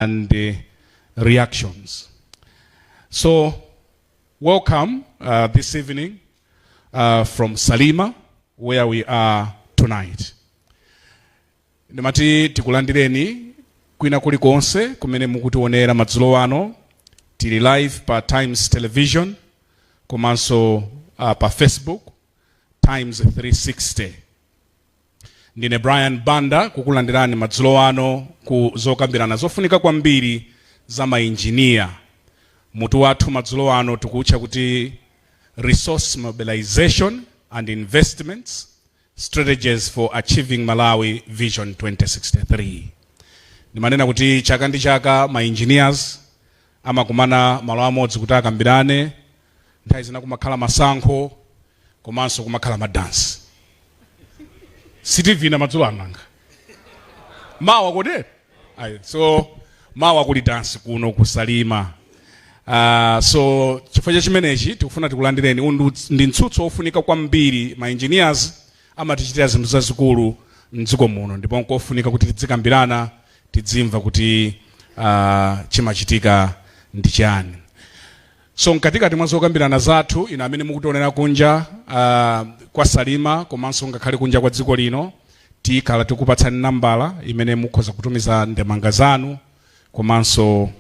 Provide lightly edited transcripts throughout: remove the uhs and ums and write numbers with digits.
and reactions. So, welcome this evening from Salima, where we are tonight. Ndimati tikulandireni kwina kulikonse kumene mukutionera madzulo ano, tili live pa Times Television, komanso pa Facebook, Times 360. Ndine Brian Banda kukulandirani madzulo ano ku zokambirana zofunika kwambiri za mainjinia. Mutu wathu madzulo ano tikutcha kuti resource mobilization and investments, strategies for achieving Malawi Vision 2063. Ndimanena kuti chaka ndi chaka ma engineers amakumana malo amodzi kuti akambirane, nthawi zina kumakhala masankho komanso kumakhala madansi. Sitivina madzulo ananga. Mawa kodi? So mawa kuli dance kuno ku Salima. So chifukwa chimenechi tikufuna tikulandireni ndi mtsutso ofunika kwambiri ma engineers amatichitira zinthu zazikulu mdziko muno, ndipo nkofunika kuti tizikambirana tidzimva kuti chimachitika ndi chani. So mkatikati mwa zokambirana zathu ina amene mukutionera kunja kwa Salima komanso ngakhale kunja kwa dziko lino, tikhala tikupatsani nambala imene mukhoza kutumiza ndemanga zanu komanso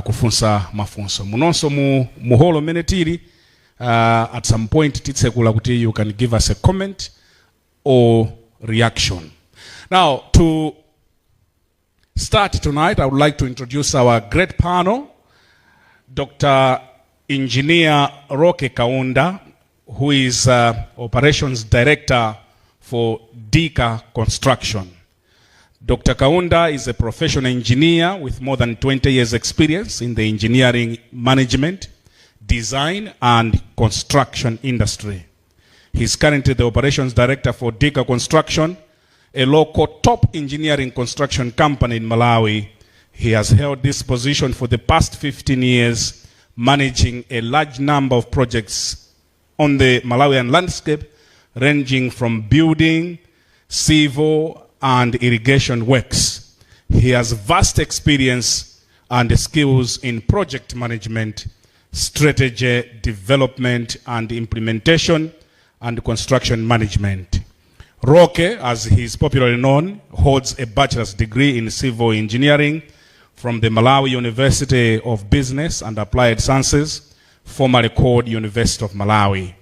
kufunsa mafunso. Munonso mu holo mene tili at some point titsekula kuti you can give us a comment or reaction. Now, to start tonight, I would like to introduce our great panel, Dr. Engineer Roke Kaunda, who is Operations Director for Dika Construction. Dr. Kaunda is a professional engineer with more than 20 years experience in the engineering management, design and construction industry. He is currently the Operations Director for Dika Construction, a local top engineering construction company in Malawi. He has held this position for the past 15 years, managing a large number of projects on the Malawian landscape, ranging from building, civil, and irrigation works. He has vast experience and skills in project management, strategy, development, and implementation, and construction management. Roke, as he is popularly known, holds a bachelor's degree in civil engineering from the Malawi University of Business and Applied Sciences, formerly called University of Malawi,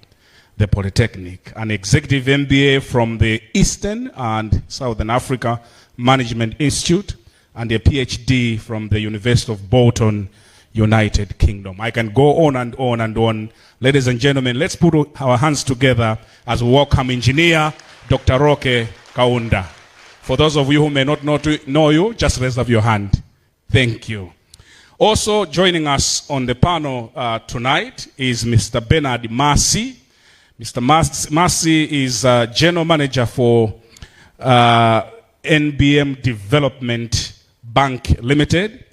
the Polytechnic, an executive MBA from the Eastern and Southern Africa Management Institute, and a PhD from the University of Bolton, United Kingdom. I can go on and on and on. Ladies and gentlemen, let's put our hands together as we welcome engineer Dr. Roke Kaunda. For those of you who may not know you, just raise up your hand. Thank you. Also joining us on the panel tonight is Mr. Bernard Massey. Mr. Massey is General Manager for NBM Development Bank Limited.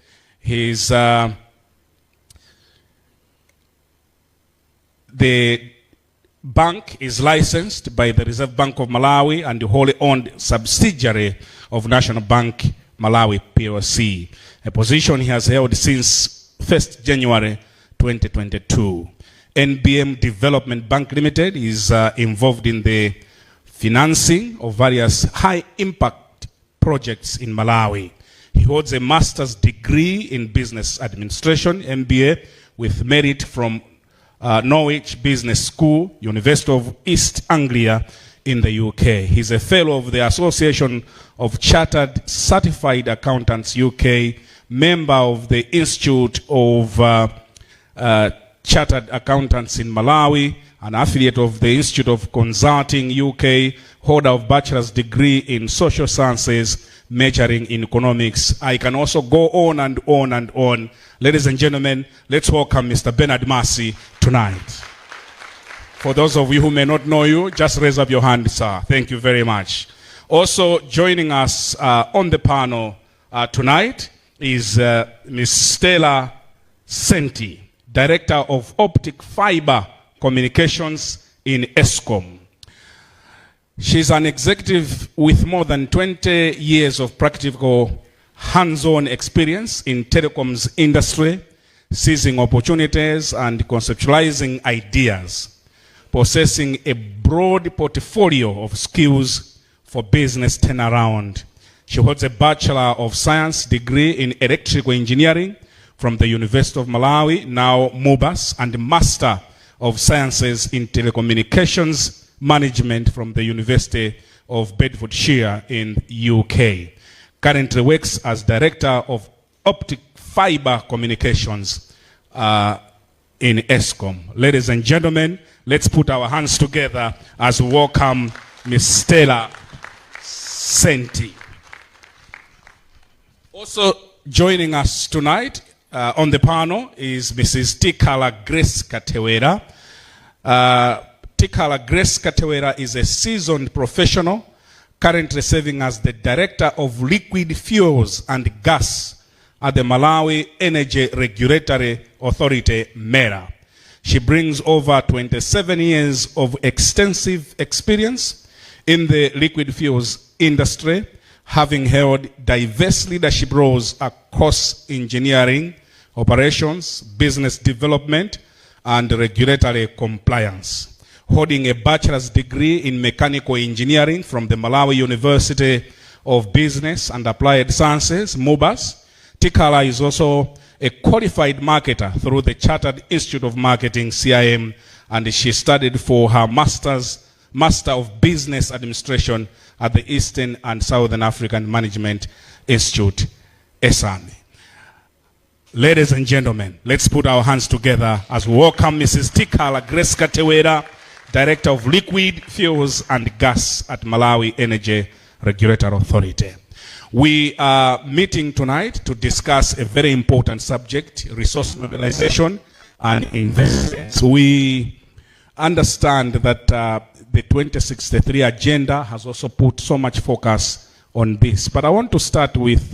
The bank is licensed by the Reserve Bank of Malawi and the wholly owned subsidiary of National Bank Malawi PLC, a position he has held since 1st January 2022. NBM Development Bank Limited is involved in the financing of various high-impact projects in Malawi. He holds a master's degree in business administration, MBA, with merit from Norwich Business School, University of East Anglia in the UK. He's a fellow of the Association of Chartered Certified Accountants UK, member of the Institute of Chartered Accountants in Malawi, an affiliate of the Institute of Consulting UK, holder of bachelor's degree in social sciences, majoring in economics. I can also go on and on and on. Ladies and gentlemen, let's welcome Mr. Bernard Massey tonight. For those of you who may not know you, just raise up your hand, sir. Thank you very much. Also joining us on the panel tonight is Ms. Stella Senti, Director of Optic Fiber Communications in ESCOM. She's an executive with more than 20 years of practical hands-on experience in telecoms industry, seizing opportunities and conceptualizing ideas, possessing a broad portfolio of skills for business turnaround. She holds a Bachelor of Science degree in Electrical Engineering from the University of Malawi, now MUBAS, and Master of Sciences in Telecommunications Management from the University of Bedfordshire in UK. Currently works as Director of Optic Fiber Communications in ESCOM. Ladies and gentlemen, let's put our hands together as we welcome Ms. Stella Senti. Also joining us tonight on the panel is Mrs. Tikala Grace Katewera. Tikala Grace Katewera is a seasoned professional, currently serving as the Director of Liquid Fuels and Gas at the Malawi Energy Regulatory Authority, MERA. She brings over 27 years of extensive experience in the liquid fuels industry, having held diverse leadership roles across engineering, operations, business development, and regulatory compliance. Holding a bachelor's degree in mechanical engineering from the Malawi University of Business and Applied Sciences, MUBAS, Tikala is also a qualified marketer through the Chartered Institute of Marketing, CIM, and she studied for her Master of Business Administration at the Eastern and Southern African Management Institute, ESAMI. Ladies and gentlemen, let's put our hands together as we welcome Mrs. Tikala Grace Katewera, Director of Liquid Fuels and Gas at Malawi Energy Regulatory Authority. We are meeting tonight to discuss a very important subject, resource mobilization and investments. We understand that the 2063 agenda has also put so much focus on this. But I want to start with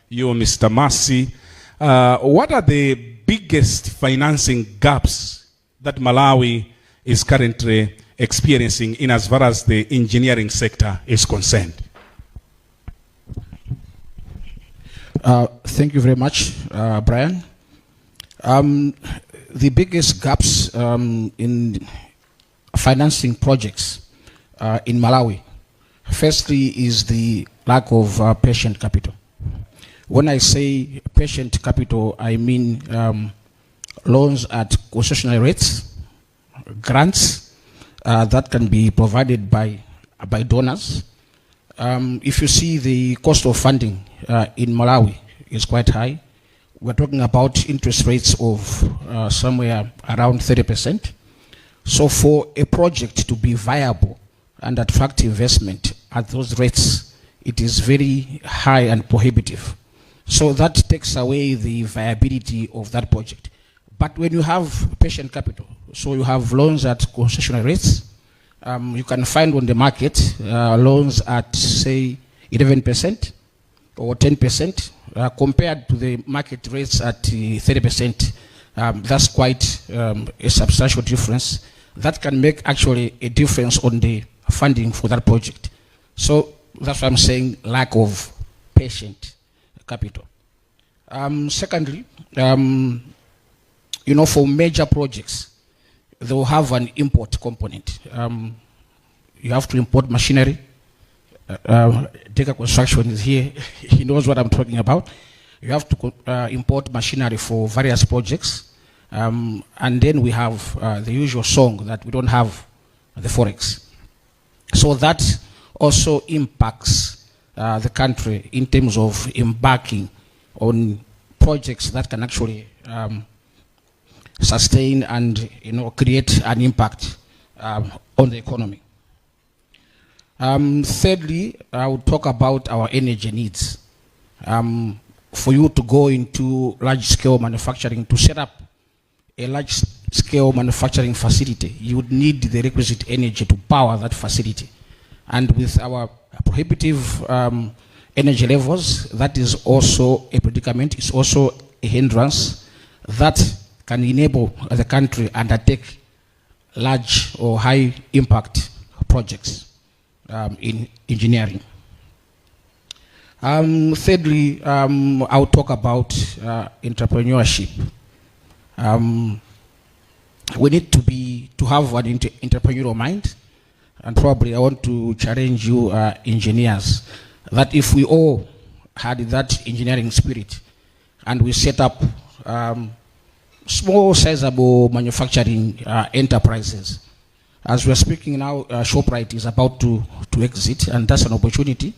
you, Mr. Massey. What are the biggest financing gaps that Malawi is currently experiencing in as far as the engineering sector is concerned? Thank you very much, Brian. The biggest gaps in financing projects in Malawi, firstly, is the lack of patient capital. When I say patient capital, I mean loans at concessional rates, grants that can be provided by donors. If you see the cost of funding in Malawi is quite high. We're talking about interest rates of somewhere around 30%. So for a project to be viable and attract investment at those rates, it is very high and prohibitive. So that takes away the viability of that project. But when you have patient capital, so you have loans at concessional rates, you can find on the market loans at, say, 11% or 10%, compared to the market rates at 30%. That's quite a substantial difference. That can make actually a difference on the funding for that project. So that's what I'm saying, lack of patient capital. Secondly, you know, for major projects, they will have an import component. You have to import machinery. Deka Construction is here. He knows what I'm talking about. You have to import machinery for various projects. And then we have the usual song that we don't have the forex. So that also impacts the country in terms of embarking on projects that can actually sustain and, you know, create an impact on the economy. Thirdly, I will talk about our energy needs. For you to go into large-scale manufacturing, to set up a large-scale manufacturing facility, you would need the requisite energy to power that facility. And with our prohibitive energy levels, that is also a predicament. It's also a hindrance that can enable the country undertake large or high-impact projects in engineering. Thirdly, I'll talk about entrepreneurship. We need to have an entrepreneurial mind, and probably I want to challenge you, engineers, that if we all had that engineering spirit and we set up small, sizable manufacturing enterprises. As we are speaking now, ShopRite is about to exit, and that's an opportunity.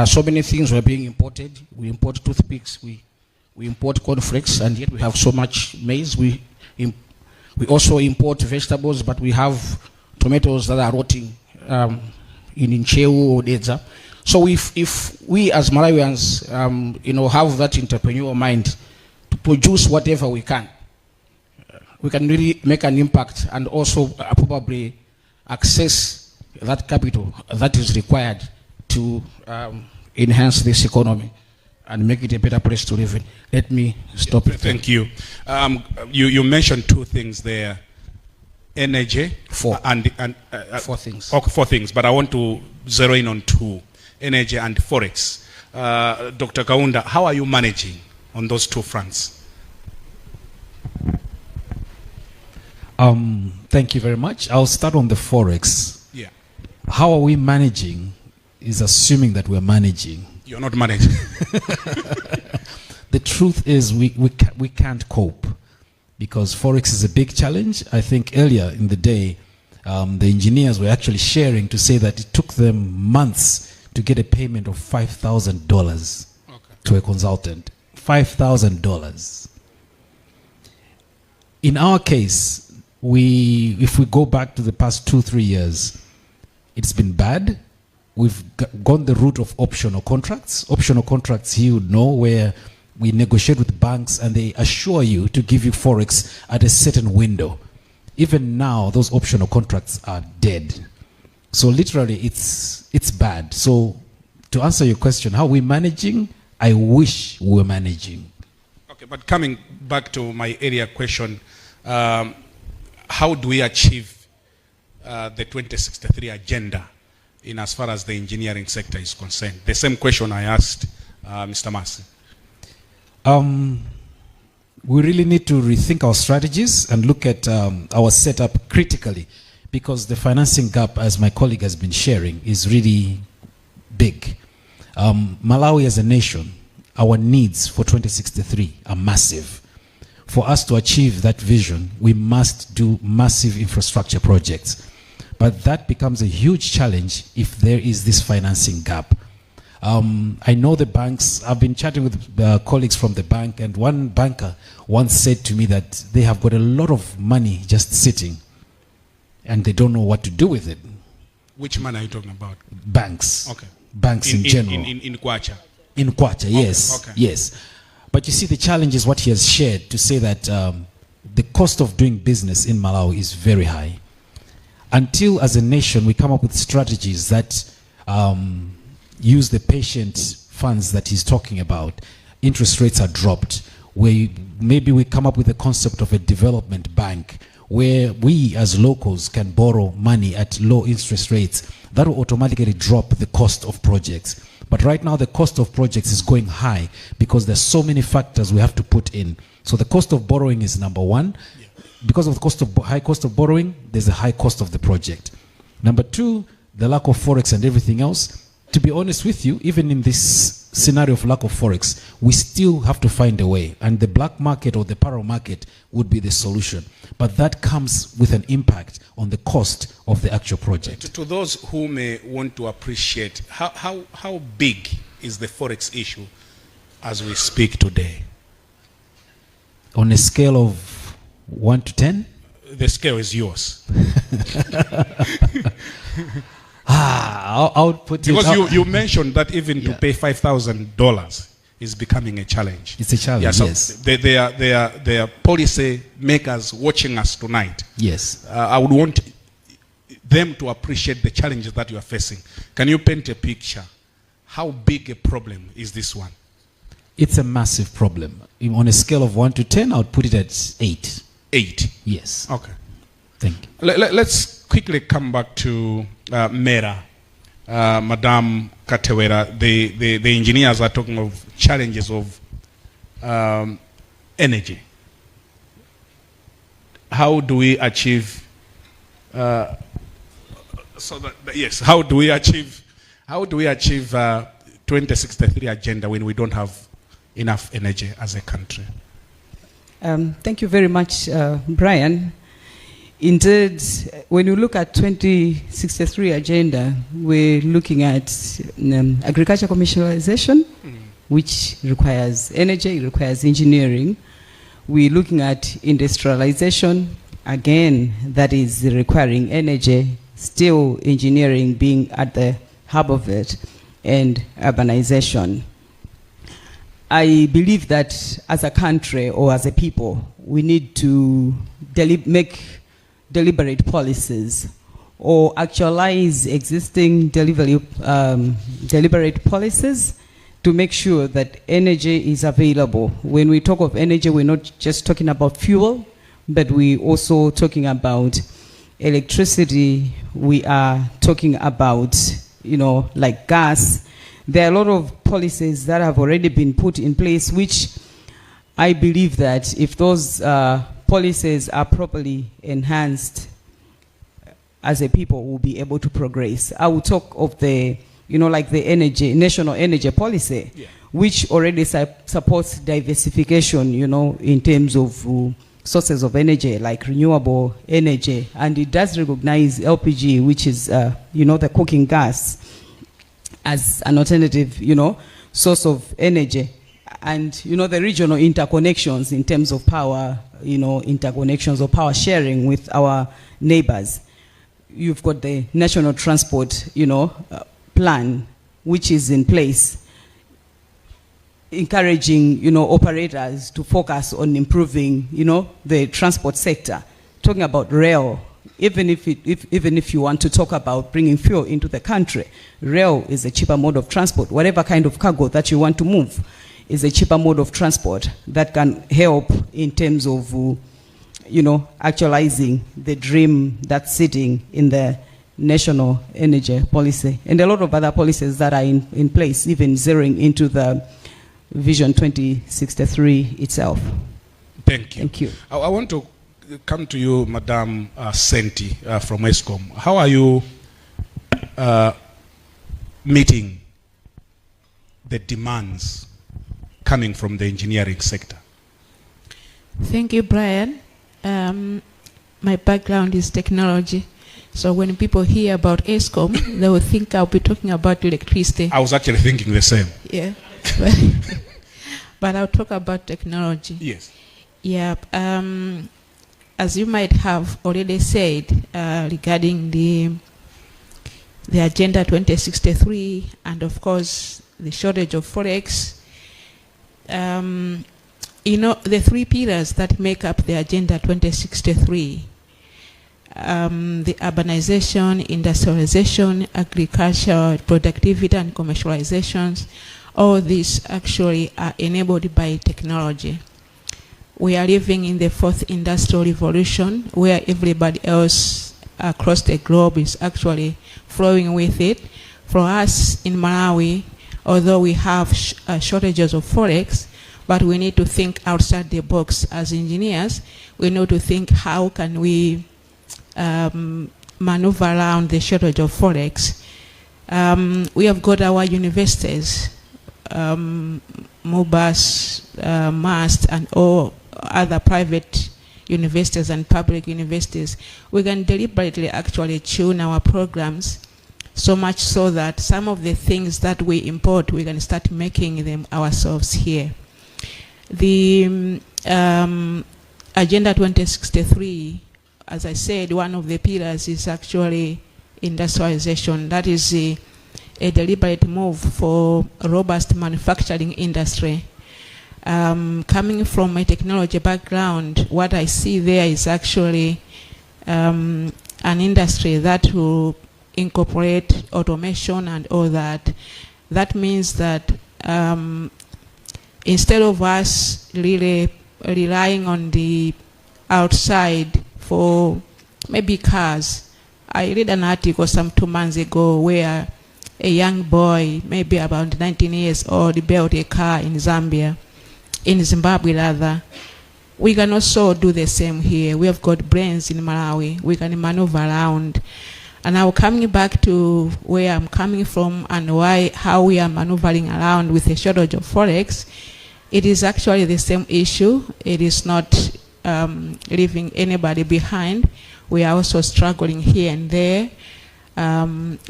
So many things were being imported. We import toothpicks, we import cornflakes, and yet we have so much maize. We also import vegetables, but we have tomatoes that are rotting in Ncheu or Dedza. So if we as Malawians, have that entrepreneurial mind to produce whatever we can really make an impact, and also probably access that capital that is required to enhance this economy and make it a better place to live in. Let me stop it. Thank you. You mentioned two things there: energy, four things. Okay, four things, but I want to zero in on two: energy and forex. Dr. Kaunda, how are you managing on those two fronts? Thank you very much. I'll start on the forex. Yeah. How are we managing is assuming that we're managing. You're not managing. The truth is we can't cope, because forex is a big challenge. I think earlier in the day, the engineers were actually sharing to say that it took them months to get a payment of $5,000 to a consultant. $5,000. In our case, if we go back to the past 2-3 years, it's been bad. We've gone the route of optional contracts. Optional contracts, you would know, where we negotiate with banks and they assure you to give you forex at a certain window. Even now, those optional contracts are dead. So literally, it's bad. So to answer your question, how are we managing? I wish we were managing. Okay, but coming back to my earlier question, how do we achieve the 2063 agenda in as far as the engineering sector is concerned? The same question I asked Mr. Massey. We really need to rethink our strategies and look at our setup critically, because the financing gap, as my colleague has been sharing, is really big. Malawi as a nation, our needs for 2063 are massive. For us to achieve that vision, we must do massive infrastructure projects. But that becomes a huge challenge if there is this financing gap. I know the banks, I've been chatting with colleagues from the bank, and one banker once said to me that they have got a lot of money just sitting and they don't know what to do with it. Which money are you talking about? Banks. Okay. Banks in general. In Kwacha. In Kwacha, yes. Okay. Yes. But you see, the challenge is what he has shared, to say that the cost of doing business in Malawi is very high. Until, as a nation, we come up with strategies that use the patient funds that he's talking about, interest rates are dropped, where maybe we come up with the concept of a development bank, where we as locals can borrow money at low interest rates, that will automatically drop the cost of projects. But right now the cost of projects is going high because there's so many factors we have to put in. So the cost of borrowing is number one. Yeah. Because of the high cost of borrowing, there's a high cost of the project. Number two, the lack of forex and everything else. To be honest with you, even in this scenario of lack of forex, we still have to find a way. And the black market or the parallel market would be the solution. But that comes with an impact on the cost of the actual project. To those who may want to appreciate, how big is the forex issue as we speak today? On a scale of 1 to 10? The scale is yours. I would put it because you mentioned that even to pay $5,000 is becoming a challenge. It's a challenge, yeah, so yes. There are policy makers watching us tonight. Yes. I would want them to appreciate the challenges that you are facing. Can you paint a picture? How big a problem is this one? It's a massive problem. On a scale of 1 to 10, I would put it at 8. 8? Yes. Okay. Thank you. Let's quickly come back to Mera. Madam Katewera, the engineers are talking of challenges of energy. How do we achieve? Yes. How do we achieve 2063 agenda when we don't have enough energy as a country? Thank you very much, Brian. Indeed, when you look at 2063 agenda, we're looking at agriculture commercialization, which requires energy, it requires engineering. We're looking at industrialization, again, that is requiring energy, still engineering being at the hub of it, and urbanization. I believe that as a country or as a people, we need to make deliberate policies or actualize existing deliberate policies to make sure that energy is available. When we talk of energy, we're not just talking about fuel, but we're also talking about electricity. We are talking about, like gas. There are a lot of policies that have already been put in place, which I believe that if those policies are properly enhanced, as a people, we'll be able to progress. I will talk of the, like the national energy policy, which already supports diversification, in terms of sources of energy, like renewable energy. And it does recognize LPG, which is, the cooking gas, as an alternative, source of energy. And, the regional interconnections in terms of power, interconnections or power sharing with our neighbors. You've got the national transport, plan, which is in place, encouraging, operators to focus on improving, the transport sector. Talking about rail, even if you want to talk about bringing fuel into the country, rail is a cheaper mode of transport. Whatever kind of cargo that you want to move is a cheaper mode of transport that can help in terms of, actualizing the dream that's sitting in the national energy policy. And a lot of other policies that are in place, even zeroing into the Vision 2063 itself. Thank you. Thank you. I want to come to you, Madam Senti from ESCOM. How are you meeting the demands coming from the engineering sector? Thank you, Brian. My background is technology. So when people hear about ESCOM, they will think I'll be talking about electricity. I was actually thinking the same. Yeah. But I'll talk about technology. Yes. Yeah. As you might have already said, regarding the Agenda 2063 and, of course, the shortage of forex, the three pillars that make up the Agenda 2063, the urbanization, industrialization, agriculture, productivity, and commercializations, all these actually are enabled by technology. We are living in the fourth industrial revolution, where everybody else across the globe is actually flowing with it. For us in Malawi, although we have shortages of forex, but we need to think outside the box as engineers. We need to think how can we maneuver around the shortage of forex. We have got our universities, MUBAS, MAST, and all other private universities and public universities. We can deliberately actually tune our programs, so much so that some of the things that we import, we can start making them ourselves here. The Agenda 2063, as I said, one of the pillars is actually industrialization. That is a deliberate move for a robust manufacturing industry. Coming from a technology background, what I see there is actually an industry that will incorporate automation and all that. That means that instead of us really relying on the outside for maybe cars, I read an article some 2 months ago where a young boy, maybe about 19 years old, built a car in Zambia, in Zimbabwe rather, we can also do the same here. We have got brains in Malawi. We can maneuver around. And now coming back to where I'm coming from and how we are maneuvering around with the shortage of forex, it is actually the same issue. It is not leaving anybody behind. We are also struggling here and there,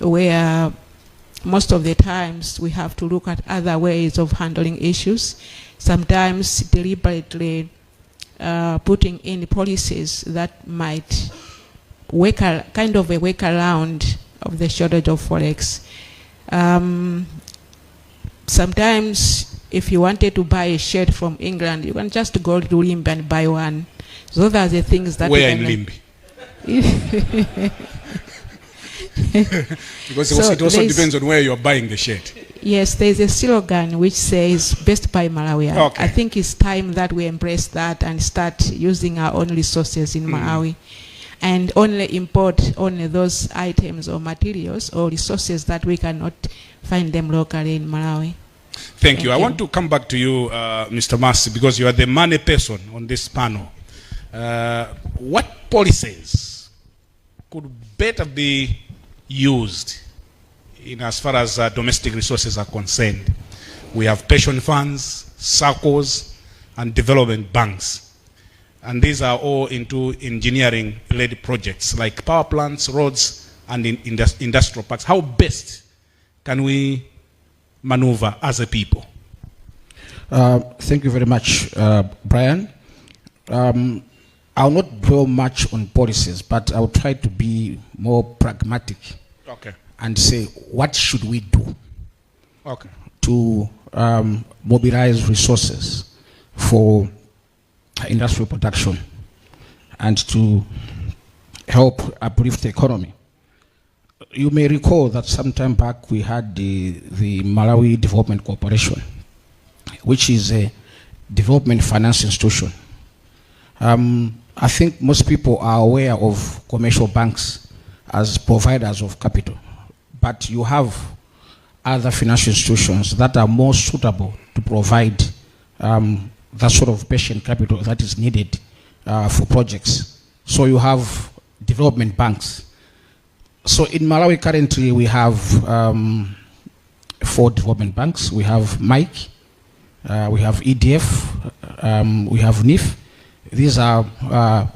where most of the times we have to look at other ways of handling issues, sometimes deliberately putting in policies that might kind of a workaround of the shortage of forex. Sometimes if you wanted to buy a shirt from England, you can just go to Limbi and buy one. So those are the things that... Where in Limbi? Because it also depends on where you're buying the shirt. Yes, there's a slogan which says best buy Malawi. Okay. I think it's time that we embrace that and start using our own resources in Malawi. And only import only those items or materials or resources that we cannot find them locally in Malawi. Thank you. I want to come back to you, Mr. Masi, because you are the money person on this panel. What policies could better be used in as far as domestic resources are concerned? We have pension funds, SACCOs, and development banks. And these are all into engineering-led projects like power plants, roads, and industrial parks. How best can we maneuver as a people? Thank you very much, Brian. I'll not dwell much on policies, but I'll try to be more pragmatic. Okay. And say, what should we do to mobilize resources for industrial production and to help uplift the economy? You may recall that some time back we had the Malawi Development Corporation, which is a development finance institution. I think most people are aware of commercial banks as providers of capital, but you have other financial institutions that are more suitable to provide that sort of patient capital that is needed for projects. So you have development banks. So in Malawi currently we have 4 development banks. We have MIKE, we have EDF, we have NIF. These are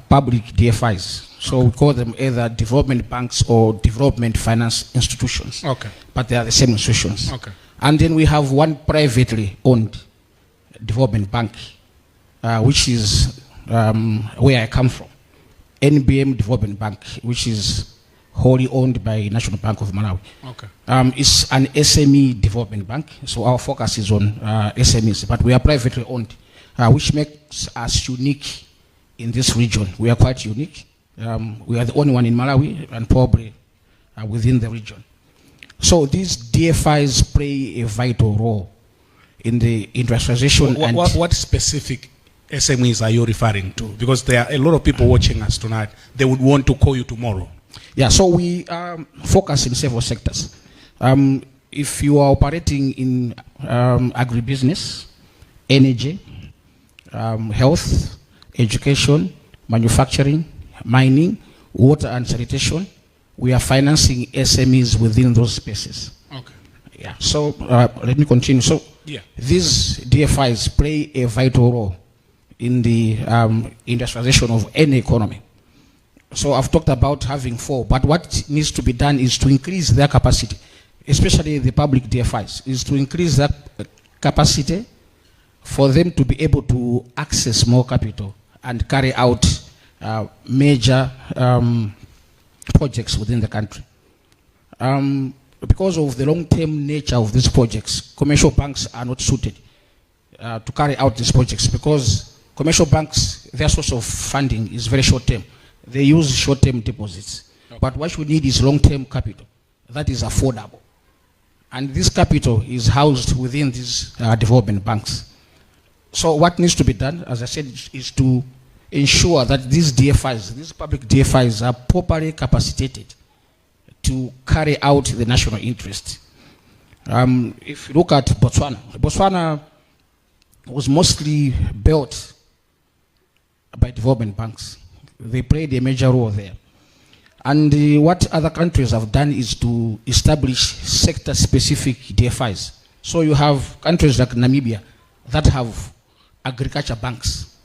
public DFIs. So we call them either development banks or development finance institutions. Okay. But they are the same institutions. Okay. And then we have one privately owned development bank, which is where I come from. NBM Development Bank, which is wholly owned by National Bank of Malawi. Okay. It's an SME development bank, so our focus is on SMEs, but we are privately owned, which makes us unique in this region. We are quite unique. We are the only one in Malawi and probably within the region. So these DFIs play a vital role in the industrialization. What specific SMEs are you referring to? Because there are a lot of people watching us tonight. They would want to call you tomorrow. Yeah, so we focus in several sectors. If you are operating in agribusiness, energy, health, education, manufacturing, mining, water and sanitation, we are financing SMEs within those spaces. Okay. Yeah. So let me continue. So yeah, these DFIs play a vital role in the industrialization of any economy. So I've talked about having 4, but what needs to be done is to increase their capacity, especially the public DFIs, is to increase that capacity for them to be able to access more capital and carry out major projects within the country. Because of the long-term nature of these projects, commercial banks are not suited to carry out these projects because commercial banks, their source of funding is very short-term. They use short-term deposits. Okay. But what we need is long-term capital that is affordable. And this capital is housed within these development banks. So what needs to be done, as I said, is to ensure that these DFIs, these public DFIs, are properly capacitated to carry out the national interest. If you look at Botswana, Botswana was mostly built by development banks. They played a major role there. And what other countries have done is to establish sector-specific DFIs. So you have countries like Namibia that have agriculture banks.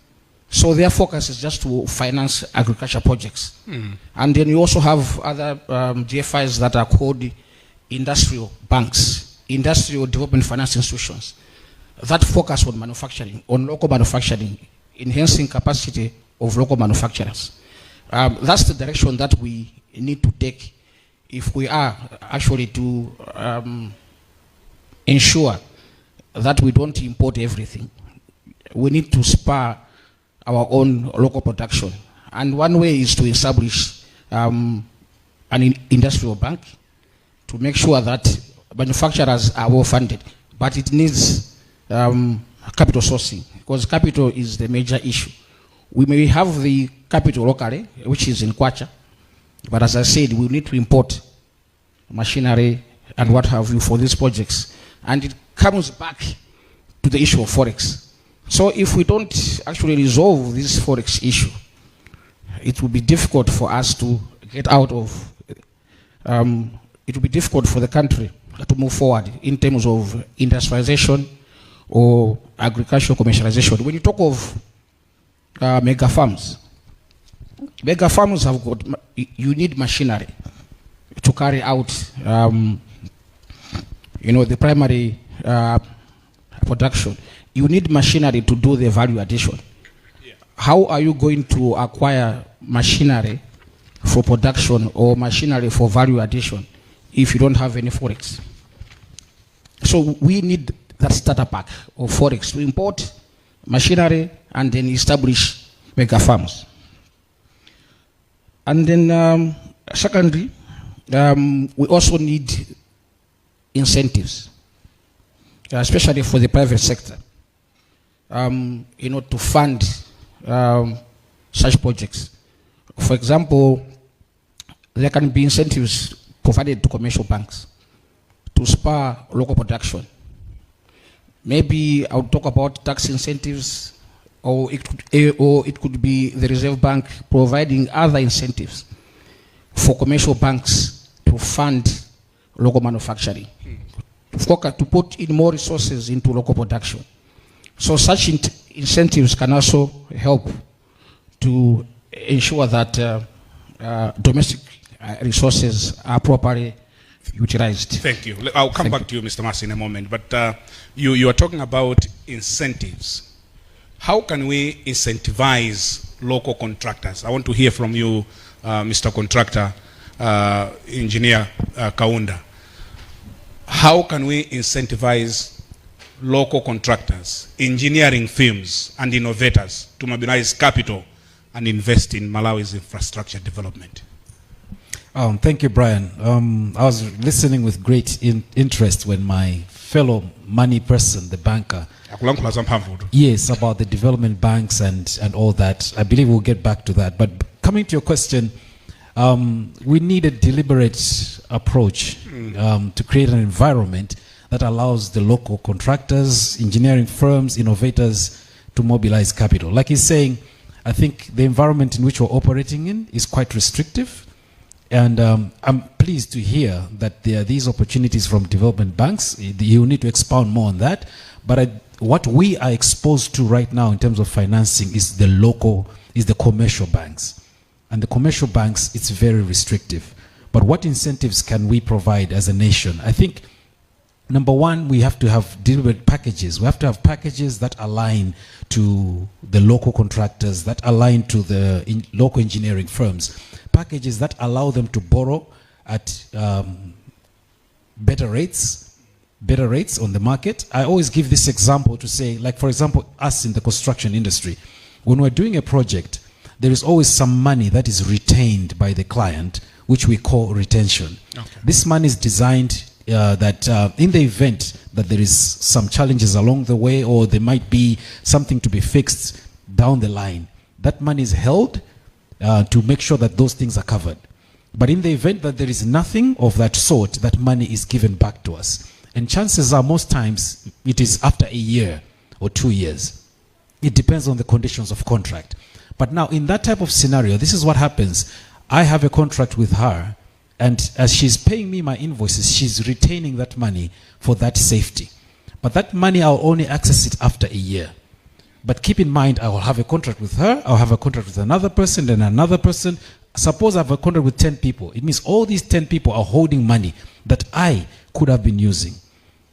So their focus is just to finance agriculture projects. And then you also have other DFIs that are called industrial banks, industrial development finance institutions, that focus on manufacturing, on local manufacturing, enhancing capacity of local manufacturers. That's the direction that we need to take if we are actually to ensure that we don't import everything. We need to spur our own local production. And one way is to establish an industrial bank to make sure that manufacturers are well funded. But it needs capital sourcing, because capital is the major issue. We may have the capital locally, which is in Kwacha, but as I said, we need to import machinery and what have you for these projects. And it comes back to the issue of Forex. So if we don't actually resolve this Forex issue, it will be difficult for us to get out of, it will be difficult for the country to move forward in terms of industrialization or agricultural commercialization. When you talk of mega farms have got, you need machinery to carry out, the primary production. You need machinery to do the value addition. Yeah. How are you going to acquire machinery for production or machinery for value addition if you don't have any Forex? So we need that starter pack of Forex to import machinery and then establish mega farms. And then secondly, we also need incentives, especially for the private sector, to fund such projects. For example, there can be incentives provided to commercial banks to spur local production. Maybe I'll talk about tax incentives, or it could be the Reserve Bank providing other incentives for commercial banks to fund local manufacturing, to put in more resources into local production. So such incentives can also help to ensure that domestic resources are properly utilized. Thank you. I'll come back to you, Mr. Masi, in a moment. But you are talking about incentives. How can we incentivize local contractors? I want to hear from you, Mr. Contractor, Engineer Kaunda. How can we incentivize local contractors, engineering firms, and innovators to mobilize capital and invest in Malawi's infrastructure development? Thank you, Brian. I was listening with great interest when my fellow money person, the banker, yes, about the development banks and all that. I believe we'll get back to that. But coming to your question, we need a deliberate approach to create an environment that allows the local contractors, engineering firms, innovators to mobilize capital. Like he's saying, I think the environment in which we're operating in is quite restrictive. And I'm pleased to hear that there are these opportunities from development banks. You need to expound more on that. But what we are exposed to right now in terms of financing is the commercial banks. And the commercial banks, it's very restrictive. But what incentives can we provide as a nation? I think, number one, we have to have deliberate packages. We have to have packages that align to the local contractors, that align to the local engineering firms. Packages that allow them to borrow at better rates on the market. I always give this example to say, like, for example, us in the construction industry, when we're doing a project, there is always some money that is retained by the client, which we call retention. Okay. This money is designed that in the event that there is some challenges along the way, or there might be something to be fixed down the line, that money is held to make sure that those things are covered. But in the event that there is nothing of that sort, that money is given back to us. And chances are most times it is after a year or 2 years. It depends on the conditions of contract. But now in that type of scenario, this is what happens. I have a contract with her, and as she's paying me my invoices, she's retaining that money for that safety. But that money, I'll only access it after a year. But keep in mind, I will have a contract with her, I'll have a contract with another person, then another person. Suppose I have a contract with 10 people. It means all these 10 people are holding money that I could have been using.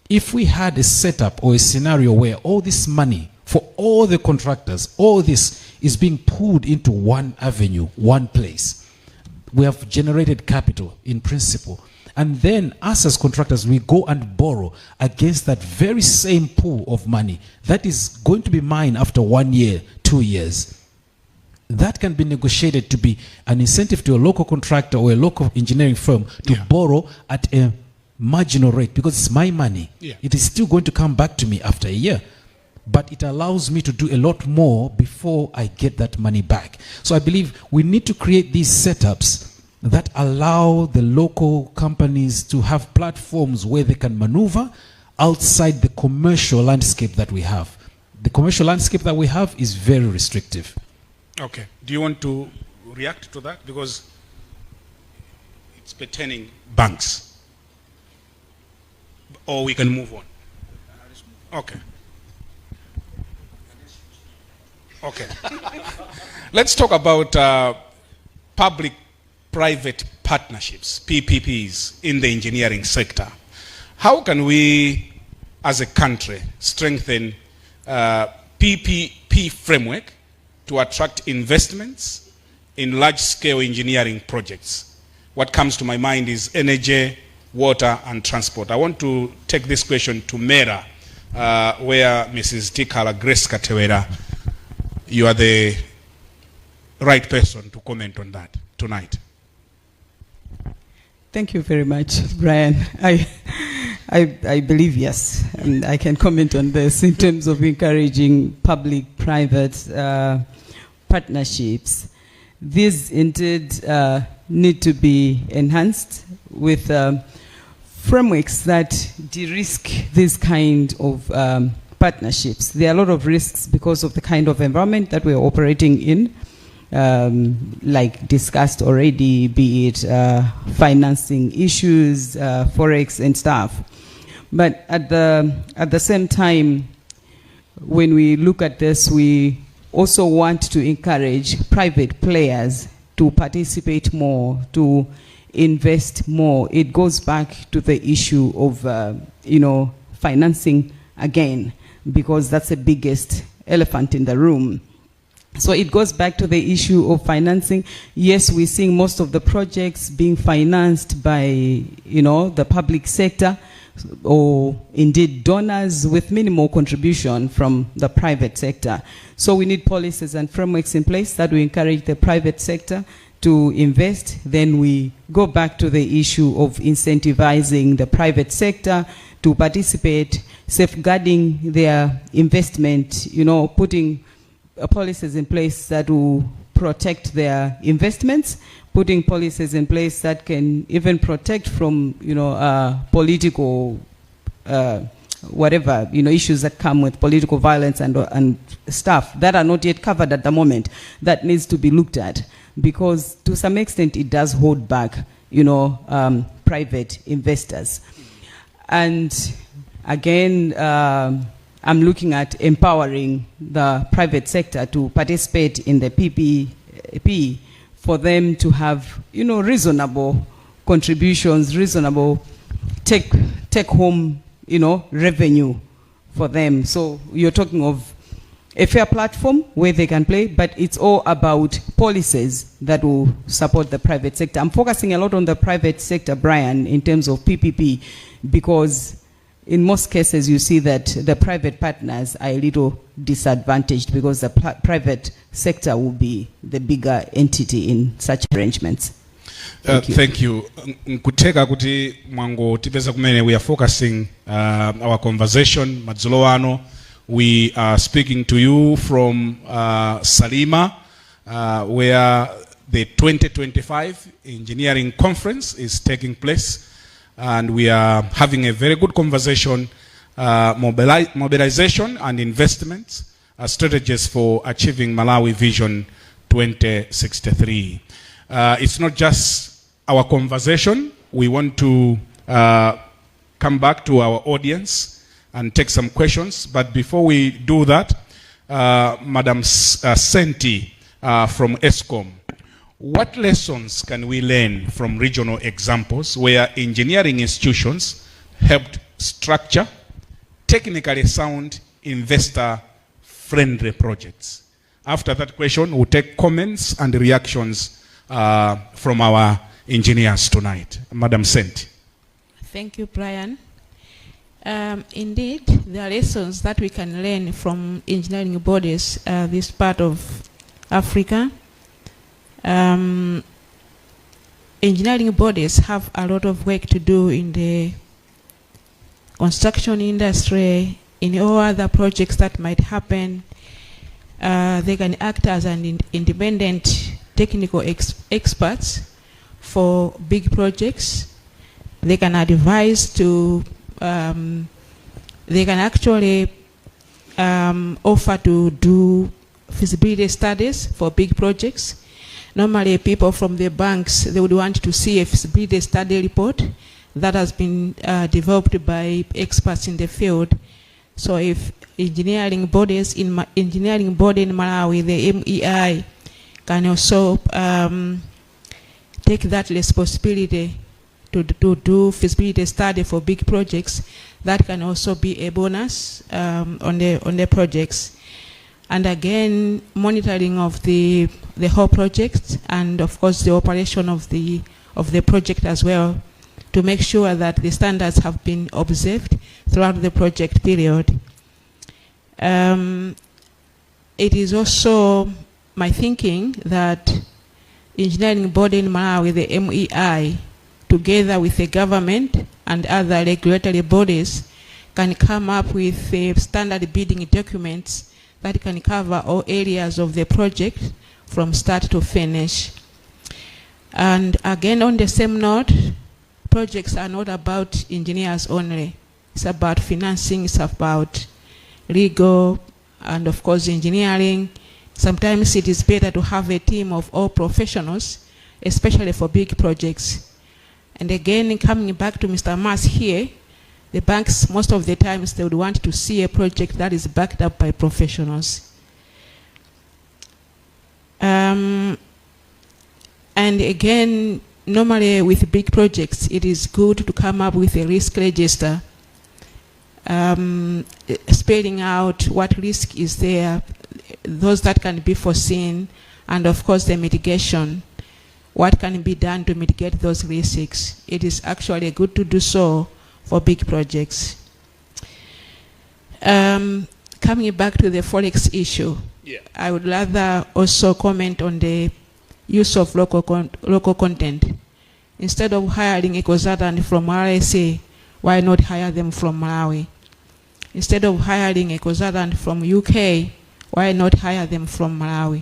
If we had a setup or a scenario where all this money for all the contractors, all this is being pulled into one avenue, one place, we have generated capital in principle. And then us as contractors, we go and borrow against that very same pool of money that is going to be mine after 1 year, 2 years. That can be negotiated to be an incentive to a local contractor or a local engineering firm to borrow at a marginal rate, because it's my money. It is still going to come back to me after a year. But it allows me to do a lot more before I get that money back. So I believe we need to create these setups that allow the local companies to have platforms where they can maneuver outside the commercial landscape that we have. The commercial landscape that we have is very restrictive. Okay. Do you want to react to that? Because it's pertaining banks. Or we can move on. Okay. Okay. Let's talk about public-private partnerships, PPPs, in the engineering sector. How can we, as a country, strengthen PPP framework to attract investments in large-scale engineering projects? What comes to my mind is energy, water, and transport. I want to take this question to Mera, where Mrs. Tikala Grace Katewera, you are the right person to comment on that tonight. Thank you very much, Brian. I believe yes, and I can comment on this in terms of encouraging public-private partnerships. These indeed need to be enhanced with frameworks that de-risk this kind of partnerships. There are a lot of risks because of the kind of environment that we're operating in, like discussed already, be it financing issues, forex and stuff. But at the same time, when we look at this, we also want to encourage private players to participate more, to invest more. It goes back to the issue of, financing again, because that's the biggest elephant in the room. So it goes back to the issue of financing. Yes, we're seeing most of the projects being financed by, the public sector, or indeed donors with minimal contribution from the private sector. So we need policies and frameworks in place that will encourage the private sector to invest. Then we go back to the issue of incentivizing the private sector to participate, safeguarding their investment, putting policies in place that will protect their investments, putting policies in place that can even protect from, political, whatever, issues that come with political violence and stuff that are not yet covered at the moment, that needs to be looked at, because to some extent it does hold back, private investors. And again, I'm looking at empowering the private sector to participate in the PPP, for them to have, reasonable contributions, reasonable take home, revenue for them. So you're talking of a fair platform where they can play, but it's all about policies that will support the private sector. I'm focusing a lot on the private sector, Brian, in terms of PPP, because in most cases you see that the private partners are a little disadvantaged because the private sector will be the bigger entity in such arrangements. Thank you. Nkuteka kuti mwango tipeza kumene we are focusing our conversation madzulo ano. We are speaking to you from Salima, where the 2025 engineering conference is taking place. and we are having a very good conversation, mobilization and investments, strategies for achieving Malawi Vision 2063. It's not just our conversation. We want to come back to our audience and take some questions. But before we do that, Madam Senti from ESCOM, what lessons can we learn from regional examples where engineering institutions helped structure technically sound, investor-friendly projects? After that question, we'll take comments and reactions from our engineers tonight. Madam Senti. Thank you, Brian. Indeed, there are lessons that we can learn from engineering bodies, this part of Africa. Engineering bodies have a lot of work to do in the construction industry, in all other projects that might happen. They can act as an independent technical experts for big projects. They can advise to, they can actually offer to do feasibility studies for big projects. Normally people from the banks, they would want to see a feasibility study report that has been developed by experts in the field. So if engineering bodies in engineering body in Malawi, the MEI, can also take that responsibility to do feasibility study for big projects, that can also be a bonus on the projects. And again, monitoring of the whole project, and of course the operation of the project as well, to make sure that the standards have been observed throughout the project period. It is also my thinking that engineering body in Malawi, the MEI, together with the government and other regulatory bodies, can come up with standard bidding documents that can cover all areas of the project from start to finish. And again, on the same note, projects are not about engineers only. It's about financing, it's about legal, and of course engineering. Sometimes it is better to have a team of all professionals, especially for big projects. And again, coming back to Mr. Mas here, the banks, most of the times, they would want to see a project that is backed up by professionals. And again, normally with big projects, it is good to come up with a risk register, spelling out what risk is there, those that can be foreseen, and of course the mitigation, what can be done to mitigate those risks. It is actually good to do so for big projects. Coming back to the Forex issue, yeah, I would rather also comment on the use of local content. Instead of hiring a consultant from RSA, why not hire them from Malawi? Instead of hiring a consultant from UK, why not hire them from Malawi?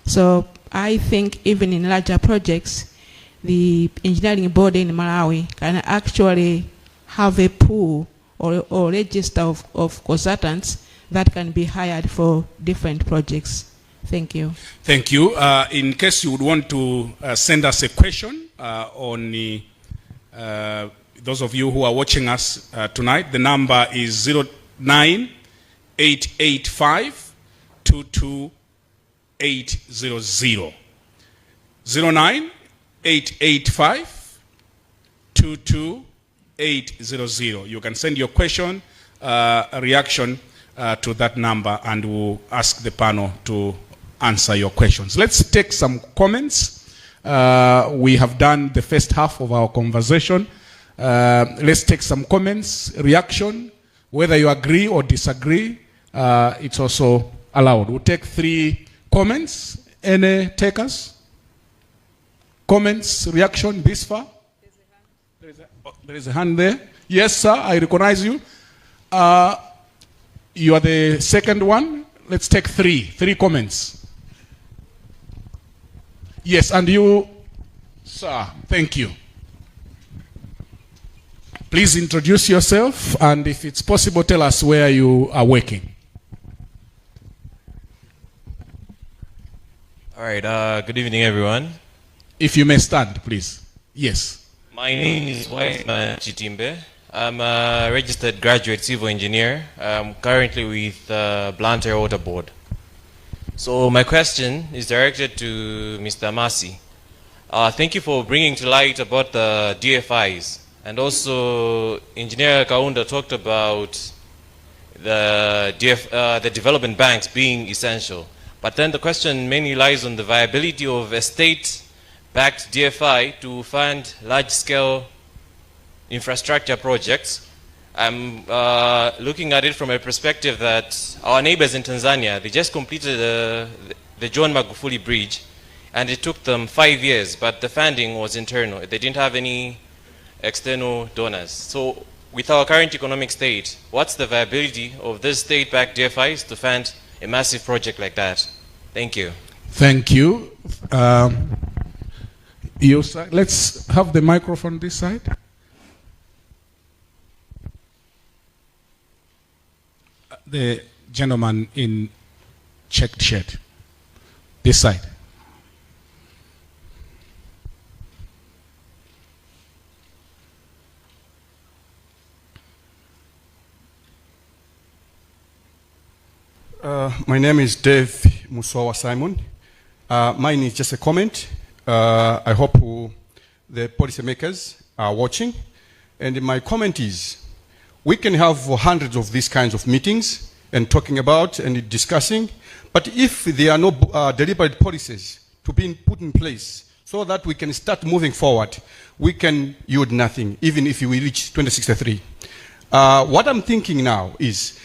So I think even in larger projects, the engineering body in Malawi can actually have a pool or register of consultants that can be hired for different projects. Thank you. Thank you. In case you would want to send us a question on the, those of you who are watching us tonight, the number is 09885-22800. 09885-22800. You can send your question, reaction to that number, and we'll ask the panel to answer your questions. Let's take some comments. We have done the first half of our conversation. Let's take some comments, reaction, whether you agree or disagree. It's also allowed. We'll take 3 comments. Any takers? Comments, reaction this far? There is a hand there. Yes, sir, I recognize you. You are the second one. Let's take 3 comments. Yes, and you, sir, thank you. Please introduce yourself, and if it's possible, tell us where you are working. All right, good evening, everyone. If you may stand, please. Yes. My name is Wiseman Chitimbe. I'm a registered graduate civil engineer. I'm currently with Blantyre Water Board. So my question is directed to Mr. Masi. Thank you for bringing to light about the DFIs. And also, Engineer Kaunda talked about the development banks being essential. But then the question mainly lies on the viability of a state-backed DFI to fund large-scale infrastructure projects. I'm looking at it from a perspective that our neighbors in Tanzania, they just completed the John Magufuli Bridge, and it took them 5 years, but the funding was internal. They didn't have any external donors. So with our current economic state, what's the viability of this state-backed DFIs to fund a massive project like that? Thank you. Thank you. Let's have the microphone this side. The gentleman in checked shirt. This side. My name is Dave Musawa Simon. Mine is just a comment. I hope the policymakers are watching. And my comment is, we can have hundreds of these kinds of meetings and talking about and discussing, but if there are no deliberate policies to be put in place so that we can start moving forward, we can yield nothing, even if we reach 2063. What I'm thinking now is,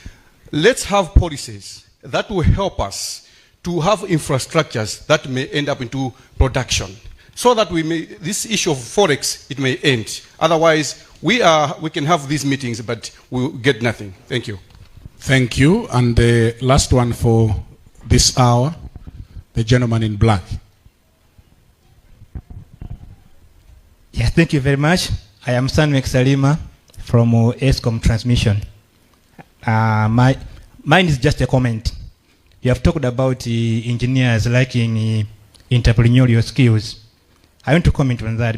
let's have policies that will help us to have infrastructures that may end up into production, so that this issue of forex, it may end. Otherwise, we can have these meetings, but we'll get nothing. Thank you. Thank you. And the last one for this hour, the gentleman in black. Yes, thank you very much. I am Sanmek Salima from ESCOM Transmission. Mine is just a comment. You have talked about engineers lacking entrepreneurial skills. I want to comment on that.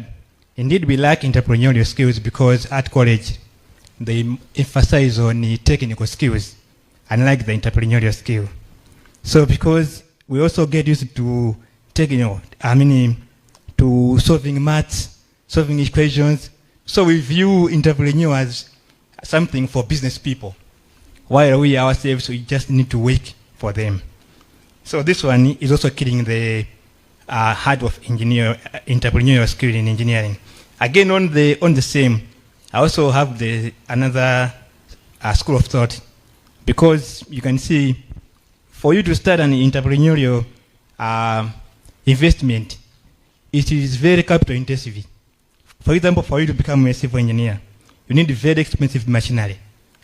Indeed, we lack entrepreneurial skills because at college, they emphasize on technical skills, unlike the entrepreneurial skill. So because we also get used to to solving maths, solving equations, so we view entrepreneurs as something for business people, while we ourselves, we just need to work for them. So this one is also killing the heart of entrepreneurial skill in engineering. Again, on the same, I also have another school of thought, because you can see, for you to start an entrepreneurial investment, it is very capital intensive. For example, for you to become a civil engineer, you need very expensive machinery,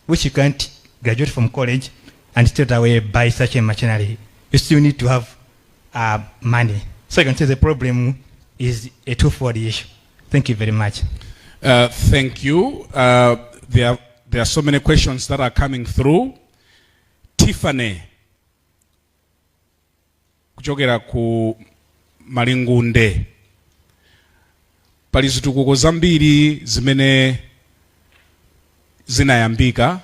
which you can't graduate from college and straight away buy such a machinery. You still need to have money. So you can say the problem is a twofold issue. Thank you very much. Thank you. There are so many questions that are coming through. Tiffany, kuchokera ku Malingunde. Pali zitukuko zambiri zimene zinayambika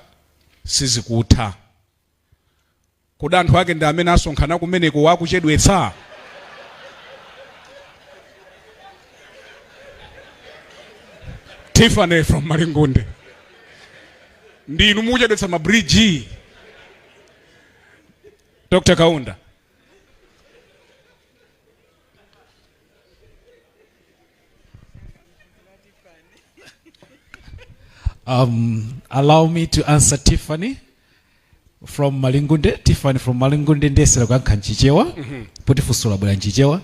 sizikutha. Kodi anthu ake ndi amene asonkhana kumeneko wakuchedwetsa. Tiffany from Malingunde. Ndinu muchedwetsa mabridge. Dr. Kaunda. Allow me to answer Tiffany from Malingunde. Tiffany from Malingunde ndesera kwa kanchichewa. Poti fusula bula nchichewa.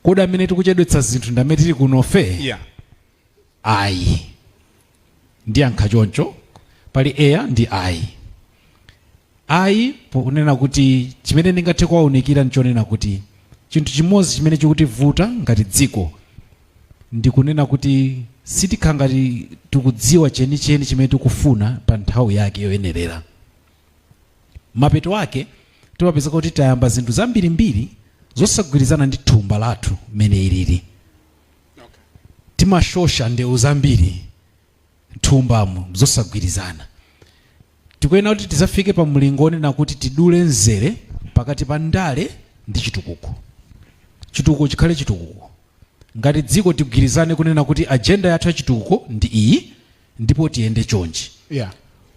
Koda amene tikuchedwetsa zinthu ndamene tili kunofe. Yeah. Ayi. Ndi ankachoncho. Pali air ndi ayi. Ayi ponena kuti chimene ndingathe kuwaunikira nchonena kuti chinthu chimodzi chimene chikuti vuta ngati dziko ndikunena kuti sitikhala tikudziwa chenicheni chimene tikufuna pa nthawi yake yoyenerera. Mapeto ake timapeza kuti tayamba zinthu zambirimbiri zosagwirizana ndi thumba lathu mene ilili. Timashosha ndewu zambiri thumbamo zosagwirizana. Tikuyenera kuti tizafike pa mlingoni na kuti tidule nzere pakati pa ndale ndi chitukuko. Chitukuko chikhale chitukuko. Ngati dziko tigwirizane kunena kuti agenda yathu ya chitukuko ndi iyi ndipo tiyende chonchi. Yeah.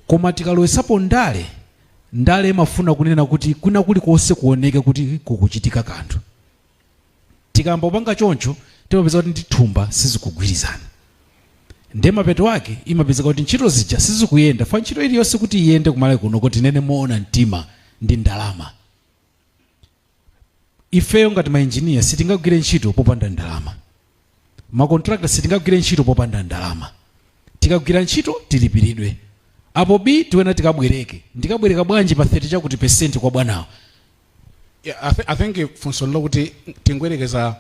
Koma tikalowesapo ndale imafuna kunena kuti kuna kulikonse kuoneke kuti kukuchitika kanthu. Tikambopanga choncho timapeza kuti ndi thumba sizikugwirizana. Ndiye mapeto ake imapeza kuti ntchito zija sizikuyenda. Fa ntchito iliyonse kuti iyende kumale kuno kuti nene moona mtima ndi ndalama. Ifeyo ngati maengineer sitingagwire ntchito popanda ndalama. Makontractor sitingagwire ntchito popanda ndalama. Tikagwira ntchito tilipiridwe. Apo B tiwena tikabwereke. Ndikabwereka bwanji pa 30 chakuti percent kwa bwanawo. Yeah, I think funso lokuti tingwerekeza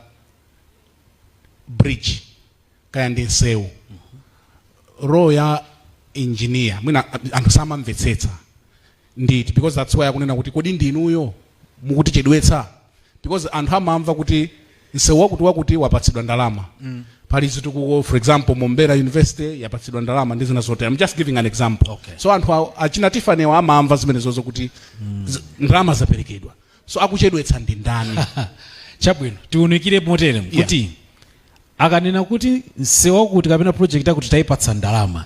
bridge kaya ndi nsewu. Role ya engineer mwina anthu samamvetsetsa nditi because that's why akunena kuti kodi ndinuyo mukuti chedwetsa because anthu amamva kuti nsewu wakuti wapatsidwa ndalama. Pali zitukuko for example Mombera University yapatsidwa ndalama ndi zina zote. I'm just giving an example. Okay. So anthu achina tifanewa amamva zimene zozo kuti ndalama zaperekedwa. So akuchedwetsa ndi ndani? Chabwino tiunikire motere kuti akanena kuti nsewu kuti kapena project akuti tayipatsa ndalama.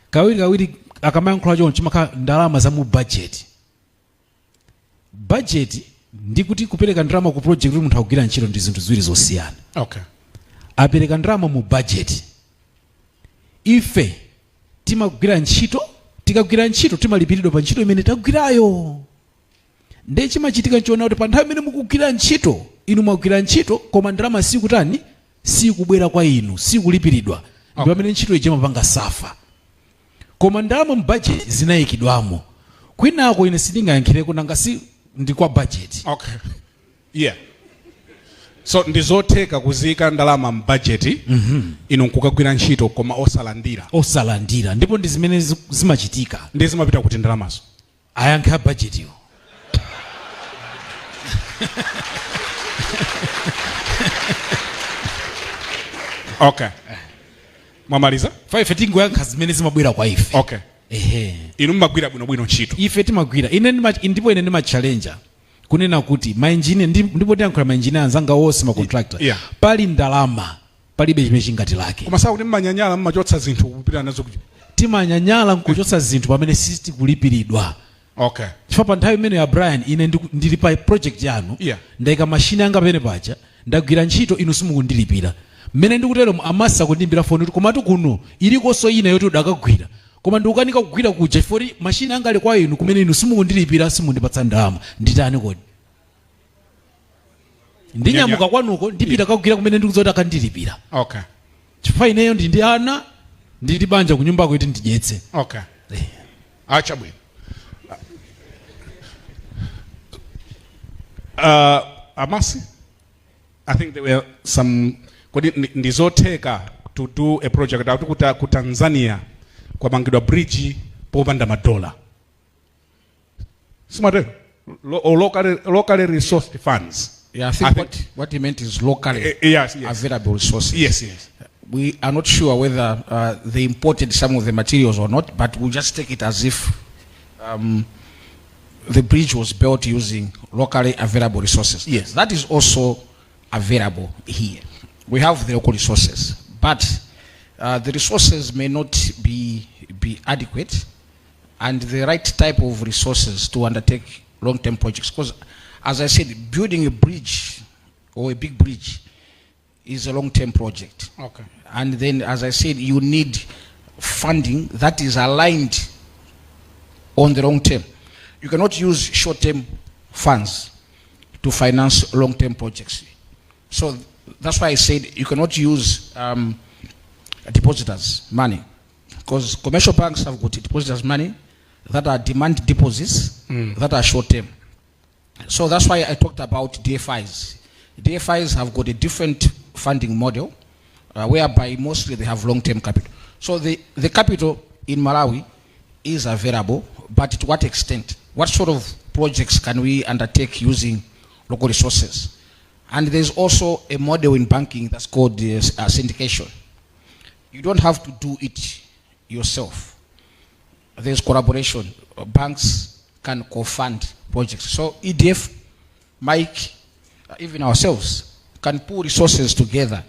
Kawiri akamayankhula choncho chimakhala ndalama za mu budget. Budget ndi kuti kupereka ndalama ku project kuti munthu akugwira ntchito ndi zinthu ziwiri zosiyana. Okay. Apereka ndalama mu budget. Ife timagwira ntchito, tikagwira ntchito timalipiridwa pa ntchito imene tagwirayo. Ndiye chimachitika nchiona kuti pa nthawi imene mukugwira ntchito, inu mwagwira ntchito koma ndalama sikutani, sikubwera kwa inu, sikulipiridwa. Ndi pamene ntchito ije mapanga safa. Koma ndalama mu budget zinayikidwamo. Kwinako ine sindingayankhireko nanga si ndi kwa budget. Okay. Yeah. So ndizotheka kuzika ndalama mu budget inu nkukagwira ntchito koma osalandira. Ndipo ndi zimene zimachitika. Ndi zimapita kuti ndalamazo ayankha budget yo. Okay. Mwamaliza? Ife tingoyankha zimene zimabwera kwa ife. Okay. Inu mmagwira bwino ntchito. Ife timagwira. Ndipo ine ndima challenge kunena kuti maengineer ndipo tiyankhula maengineer anzanga wonse ma contractor. Yeah. Pali ndalama palibe chimene chingati lake. Koma sawa kuti mmanyanyala mmachotsa zinthu kupita nazo kuti timanyanyala nkuchotsa zinthu pamene sisi kulipiridwa. Okay. Chifukwa pa nthawi imene ya Brian ine ndili pa project yanu. Yeah. Ndayika mashini anga pene pacha ndagwira ntchito inu simukundilipira. Mmene ndikutero amasa kundimbira phone kuti komatu kuno ilikonso ina yoti udakagwira. Koma ndikukanika kugwira kuja chifukwa mashini anga ali kwa inu kumene inu simukundilipira simundipatsa ndalama. Nditani kodi? Ndinyamuka kwanuko ndipita kagwira kumene ndikuzoti akandilipira. Okay. Chifukwa ineyo ndi ana ndili banja kunyumba kuti ndidyetse. Okay. Acha bwino. Amasi, I think there were some ndizotheka to do a project out ku Tanzania kwa mangidwa bridge popanda madola. Smart locally resourced funds. Yeah, I think what he meant is locally yes. available resources. Yes. We are not sure whether they imported some of the materials or not, but we'll just take it as if the bridge was built using locally available resources. Yes. That is also available here. We have the local resources, but the resources may not be adequate and the right type of resources to undertake long-term projects. Because, as I said, building a bridge or a big bridge is a long-term project. Okay. And then, as I said, you need funding that is aligned on the long term. You cannot use short-term funds to finance long-term projects. So that's why I said you cannot use depositors' money, because commercial banks have got depositors' money that are demand deposits that are short-term. So that's why I talked about DFIs. DFIs have got a different funding model whereby mostly they have long-term capital. So the capital in Malawi is available, but to what extent? What sort of projects can we undertake using local resources? And there's also a model in banking that's called syndication. You don't have to do it yourself. There's collaboration. Banks can co-fund projects. So EDF, Mike, even ourselves, can pull resources together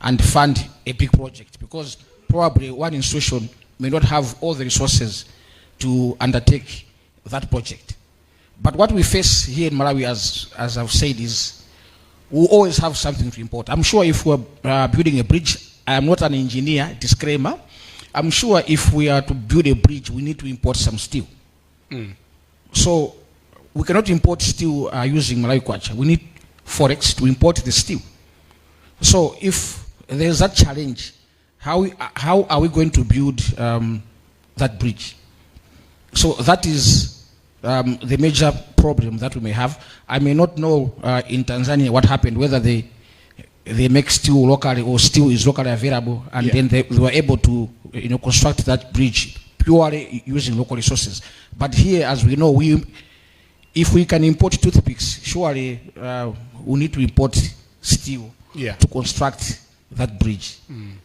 and fund a big project, because probably one institution may not have all the resources to undertake that project. But what we face here in Malawi, as I've said, is we always have something to import. I'm sure if we're building a bridge, I am not an engineer, disclaimer. I'm sure if we are to build a bridge, we need to import some steel. So we cannot import steel using Malawi kwacha. We need Forex to import the steel. So if there's that challenge, how are we going to build that bridge? So that is the major problem that we may have. I may not know in Tanzania what happened, whether they make steel locally or steel is locally available, and then they were able to construct that bridge purely using local resources. But here, as we know, if we can import toothpicks, surely we need to import steel to construct that bridge.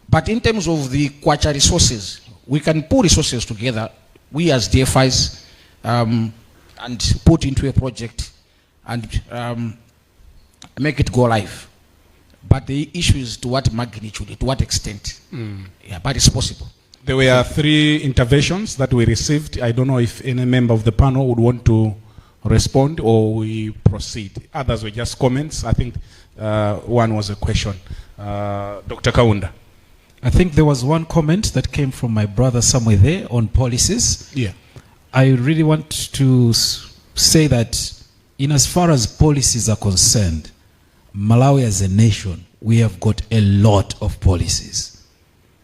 But in terms of the kwacha resources, we can pull resources together, we as DFIs, and put into a project and make it go live. But the issue is to what magnitude, to what extent. But it's possible. There were 3 interventions that we received. I don't know if any member of the panel would want to respond or we proceed. Others were just comments. I think one was a question. Dr. Kaunda. I think there was one comment that came from my brother somewhere there on policies. I really want to say that in as far as policies are concerned, Malawi as a nation, we have got a lot of policies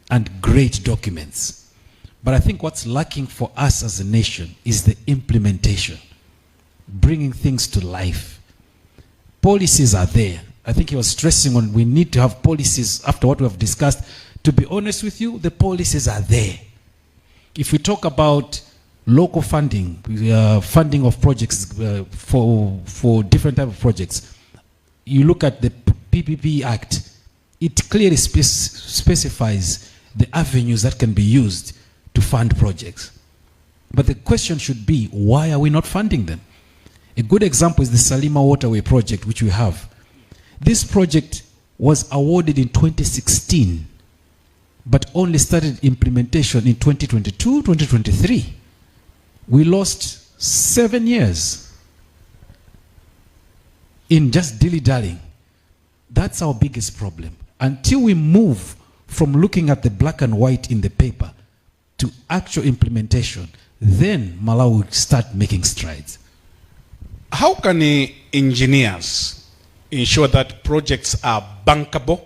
and great documents. But I think what's lacking for us as a nation is the implementation, bringing things to life. Policies are there. I think he was stressing on we need to have policies after what we have discussed. To be honest with you, the policies are there. If we talk about local funding, funding of projects for different type of projects, you look at the PPP Act, it clearly specifies the avenues that can be used to fund projects. But the question should be, why are we not funding them? A good example is the Salima Waterway project, which we have. This project was awarded in 2016, but only started implementation in 2022, 2023. We lost 7 years in just dilly-dallying. That's our biggest problem. Until we move from looking at the black and white in the paper to actual implementation, then Malawi will start making strides. How can engineers ensure that projects are bankable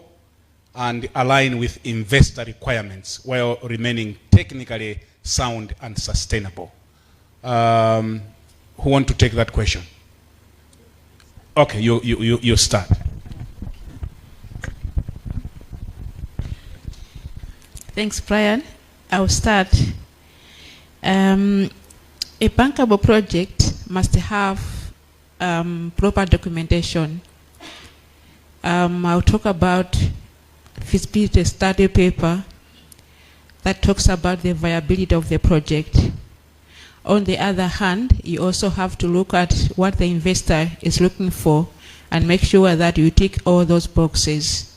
and align with investor requirements while remaining technically sound and sustainable? Who want to take that question? Okay, you start. Thanks, Brian. I'll start. A bankable project must have proper documentation. I'll talk about feasibility study paper that talks about the viability of the project. On the other hand, you also have to look at what the investor is looking for and make sure that you tick all those boxes.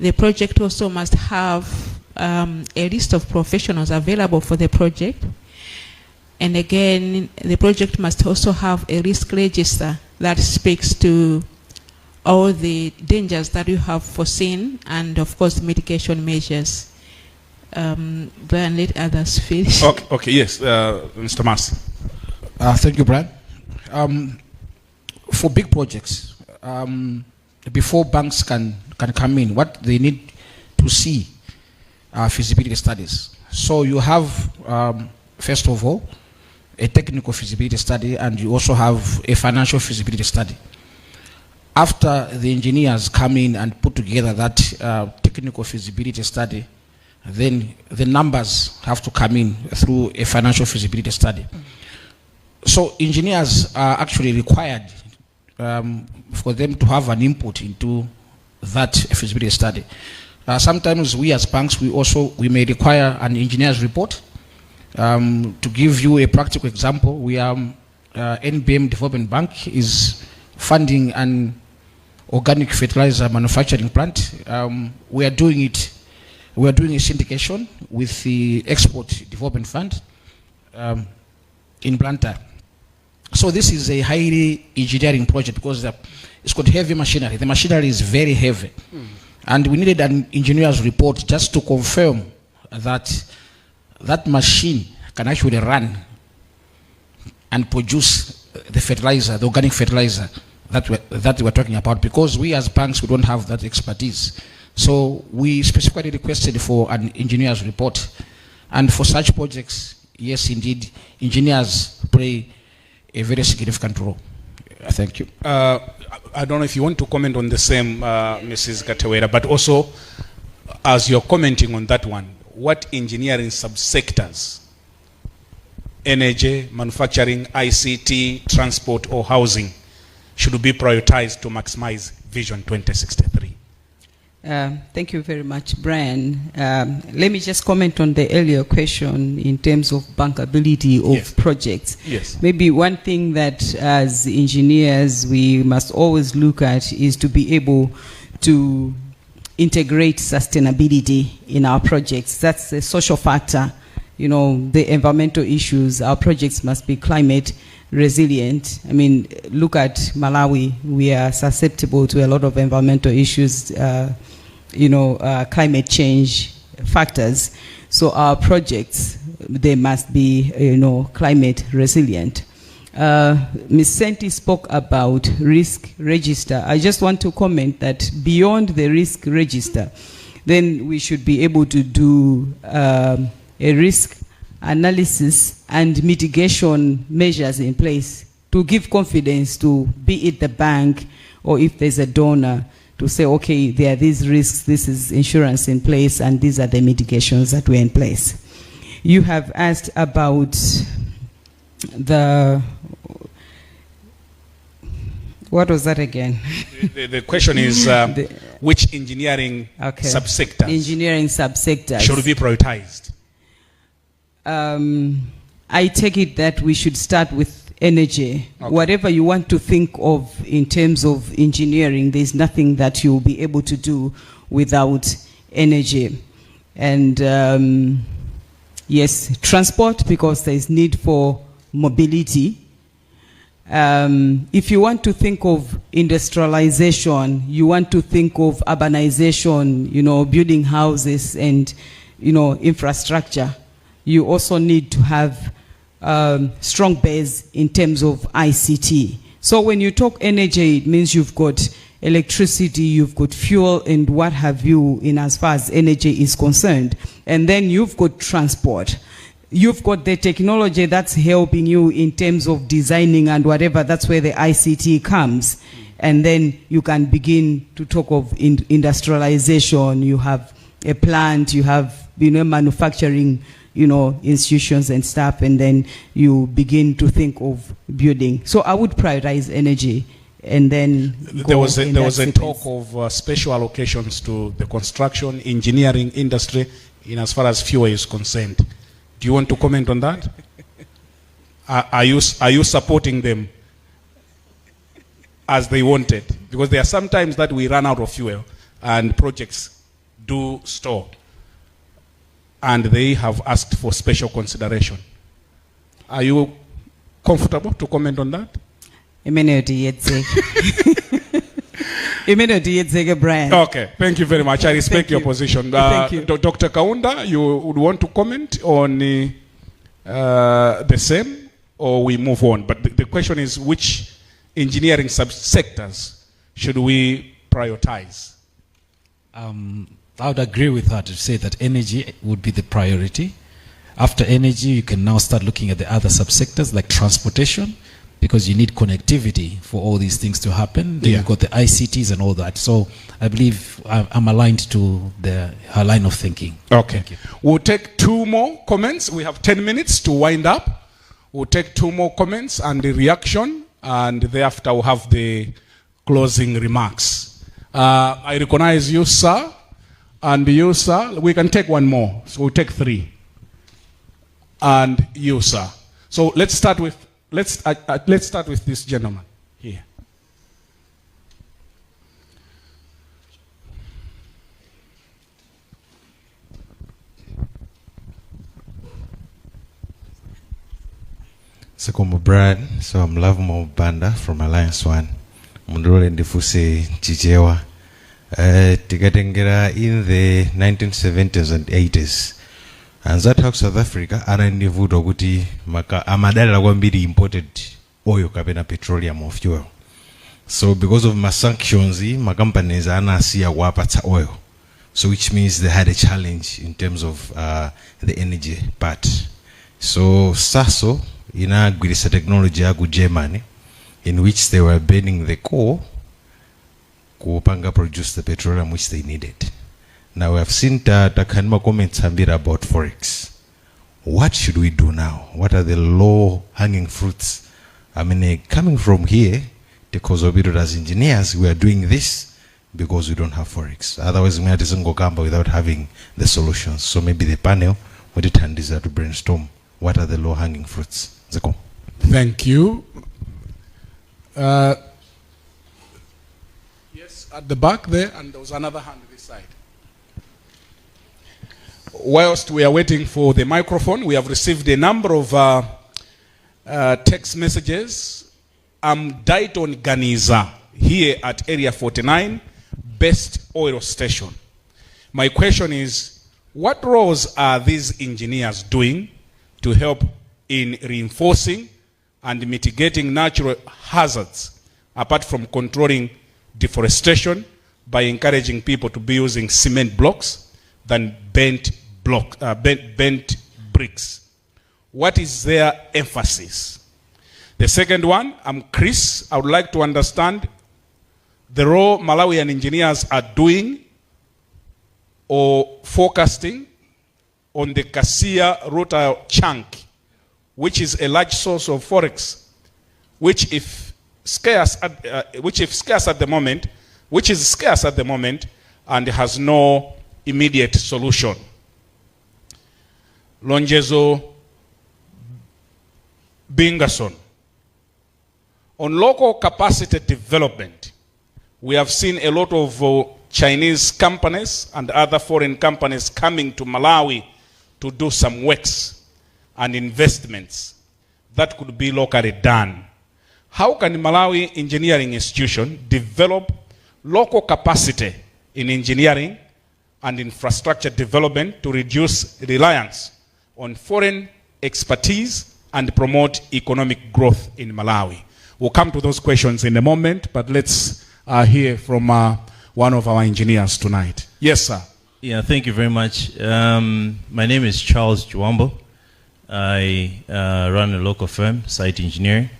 The project also must have a list of professionals available for the project. And again, the project must also have a risk register that speaks to all the dangers that you have foreseen and, of course, mitigation measures. Brian, let others finish. Okay, yes, Mr. Mas. Thank you, Brian. For big projects, before banks can come in, what they need to see are feasibility studies. So you have, first of all, a technical feasibility study, and you also have a financial feasibility study. After the engineers come in and put together that technical feasibility study, then the numbers have to come in through a financial feasibility study. So engineers are actually required for them to have an input into that feasibility study. Sometimes we as banks, we may require an engineer's report. To give you a practical example, we are NBM Development Bank is funding an organic fertilizer manufacturing plant. We are doing a syndication with the Export Development Fund in Blantyre. So this is a highly engineering project because it's got heavy machinery. The machinery is very heavy. And we needed an engineer's report just to confirm that that machine can actually run and produce the fertilizer, the organic fertilizer that we're talking about, because we as banks, we don't have that expertise. So we specifically requested for an engineer's report. And for such projects, yes, indeed, engineers play a very significant role. Thank you. I don't know if you want to comment on the same, Mrs. Katewera, but also, as you're commenting on that one, what engineering subsectors, energy, manufacturing, ICT, transport, or housing, should be prioritized to maximize Vision 2063? Thank you very much, Brian. Let me just comment on the earlier question in terms of bankability of projects. Yes. Maybe one thing that as engineers we must always look at is to be able to integrate sustainability in our projects. That's a social factor. You know, the environmental issues, our projects must be climate resilient. I mean, look at Malawi. We are susceptible to a lot of environmental issues, climate change factors. So our projects, they must be, climate resilient. Ms. Senti spoke about risk register. I just want to comment that beyond the risk register, then we should be able to do a risk analysis and mitigation measures in place to give confidence to, be it the bank or if there's a donor, to say, okay, there are these risks, this is insurance in place, and these are the mitigations that were in place. You have asked about what was that again? The question is which engineering subsectors should be prioritized? I take it that we should start with energy. Okay. Whatever you want to think of in terms of engineering, there's nothing that you'll be able to do without energy. And yes, transport, because there's need for mobility. If you want to think of industrialization, you want to think of urbanization, building houses and, infrastructure, you also need to have strong base in terms of ICT. So when you talk energy, it means you've got electricity, you've got fuel and what have you in as far as energy is concerned. And then you've got transport. You've got the technology that's helping you in terms of designing and whatever, that's where the ICT comes. And then you can begin to talk of industrialization. You have a plant, you have manufacturing, institutions and stuff, and then you begin to think of building. So I would prioritize energy, and then there was a talk of special allocations to the construction, engineering industry, in as far as fuel is concerned. Do you want to comment on that? Are you supporting them as they wanted? Because there are some times that we run out of fuel and projects do store, and they have asked for special consideration. Are you comfortable to comment on that? Brian. Okay, thank you very much. I respect your position. Thank you. Dr. Kaunda, you would want to comment on the same, or we move on? But the question is, which engineering subsectors should we prioritize? I would agree with her to say that energy would be the priority. After energy, you can now start looking at the other subsectors like transportation, because you need connectivity for all these things to happen. Then Yeah. you've got the ICTs and all that. So I believe I'm aligned to her line of thinking. Okay. Thank you. We'll take 2 more comments. We have 10 minutes to wind up. We'll take 2 more comments and the reaction, and thereafter we'll have the closing remarks. I recognize you, sir, and you, sir. We can take 1 more, so we'll take 3. And you, sir. So let's start with this gentleman here. Sekomo Brad, so I'm Lovemo Banda from Alliance One. Mundole ndifuse chichewa. Tikatengera in the 1970s and 80s. And that how South Africa arandivuto kuti maka amadala kwambiri imported oil kapena petroleum or fuel. So because of my sanctions, my companies anasiya kwapatsa oil. So which means they had a challenge in terms of the energy part. So SASO inagwirisa technology yaku Germany, in which they were burning the coal kupanga produce the petroleum which they needed. Now we have seen Takanma comments about Forex. What should we do now? What are the low hanging fruits? I mean, coming from here, because of it as engineers, we are doing this because we don't have Forex. Otherwise, we have to go kukamba without having the solutions. So maybe the panel would it hand to brainstorm what are the low hanging fruits. Zeko. Thank you. Yes, at the back there, and there was another hand this side. Whilst we are waiting for the microphone, we have received a number of text messages. I'm Dayton Ganiza here at Area 49, Best Oil Station. My question is, what roles are these engineers doing to help in reinforcing and mitigating natural hazards, apart from controlling deforestation by encouraging people to be using cement blocks than bent bricks? What is their emphasis? The second one, I'm Chris. I would like to understand the role Malawian engineers are doing or forecasting on the Cassia rutile chunk, which is a large source of forex, which is scarce at the moment and has no immediate solution. Lonjezo Bingason. On local capacity development, we have seen a lot of Chinese companies and other foreign companies coming to Malawi to do some works and investments that could be locally done. How can Malawi Engineering Institution develop local capacity in engineering and infrastructure development to reduce reliance on foreign expertise and promote economic growth in Malawi? We'll come to those questions in a moment, but let's hear from one of our engineers tonight. Yes, sir. Yeah, thank you very much. My name is Charles Juwambo. I run a local firm, Site Engineering.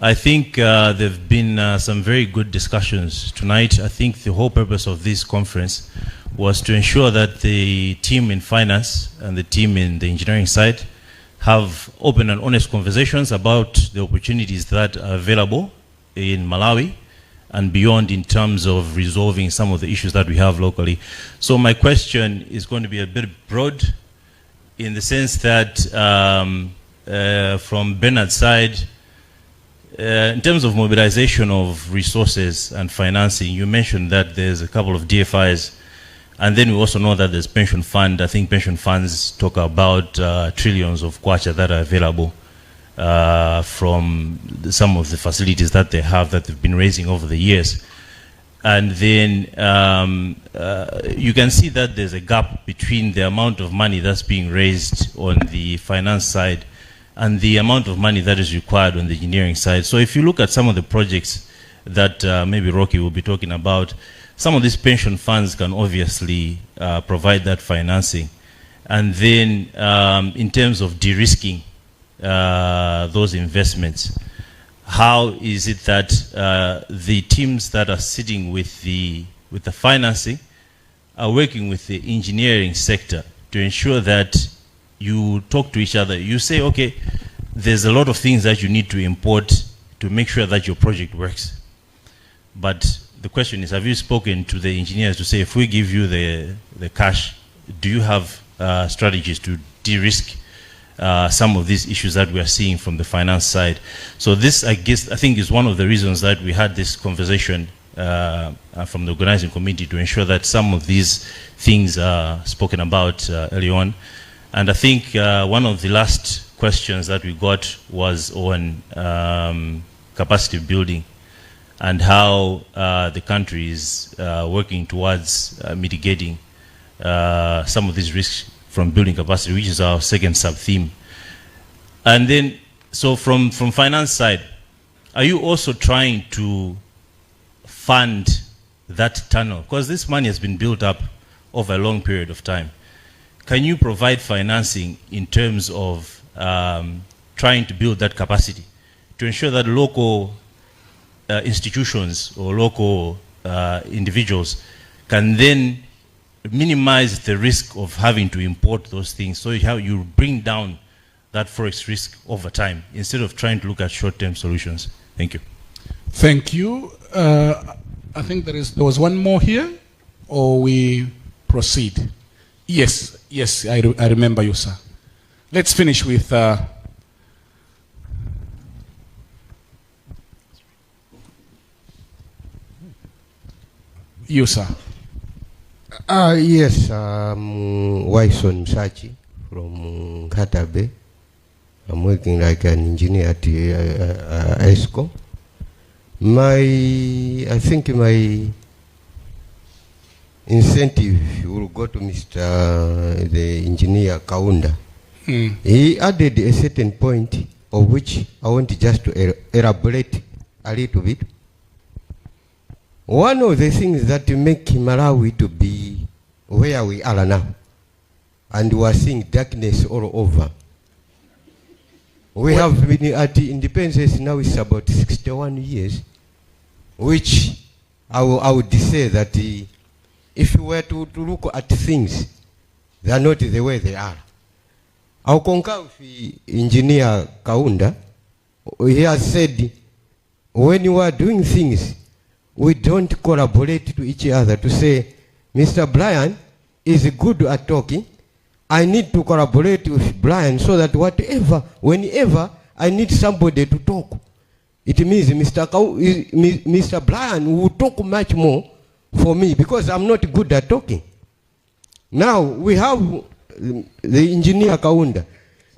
I think there have been some very good discussions tonight. I think the whole purpose of this conference was to ensure that the team in finance and the team in the engineering side have open and honest conversations about the opportunities that are available in Malawi and beyond in terms of resolving some of the issues that we have locally. So my question is going to be a bit broad in the sense that from Bernard's side, in terms of mobilization of resources and financing, you mentioned that there's a couple of DFIs, and then we also know that there's pension fund. I think pension funds talk about trillions of kwacha that are available from some of the facilities that they have that they've been raising over the years. And then you can see that there's a gap between the amount of money that's being raised on the finance side and the amount of money that is required on the engineering side. So if you look at some of the projects that maybe Rocky will be talking about, some of these pension funds can obviously provide that financing. And then in terms of de-risking those investments, how is it that the teams that are sitting with the financing are working with the engineering sector to ensure that you talk to each other? You say, okay, there's a lot of things that you need to import to make sure that your project works. But the question is, have you spoken to the engineers to say, if we give you the cash, do you have strategies to de-risk some of these issues that we are seeing from the finance side? So this, I think is one of the reasons that we had this conversation from the organizing committee to ensure that some of these things are spoken about early on. And I think one of the last questions that we got was on capacity building and how the country is working towards mitigating some of these risks from building capacity, which is our second sub-theme. And then, so from finance side, are you also trying to fund that tunnel? Because this money has been built up over a long period of time. Can you provide financing in terms of trying to build that capacity to ensure that local institutions or local individuals can then minimize the risk of having to import those things, so you bring down that forex risk over time instead of trying to look at short-term solutions? Thank you. Thank you. I think there was one more here, or we proceed? Yes, I remember you, sir. Let's finish with you, sir. Yes, Wyson Msachi from Katabe. I'm working like an engineer at ESCO. I think my incentive will go to Mr. the engineer Kaunda. He added a certain point of which I want just to elaborate a little bit. One of the things that make Malawi to be where we are now, and we are seeing darkness all over. We have been at independence now, it's about 61 years, which I would say that if you were to look at things, they are not the way they are. I'll concur with Engineer Kaunda. He has said, when you are doing things, we don't collaborate to each other to say, Mr. Brian is good at talking. I need to collaborate with Brian so that whenever I need somebody to talk, it means Mr. Brian will talk much more for me because I'm not good at talking. Now we have the engineer Kaunda.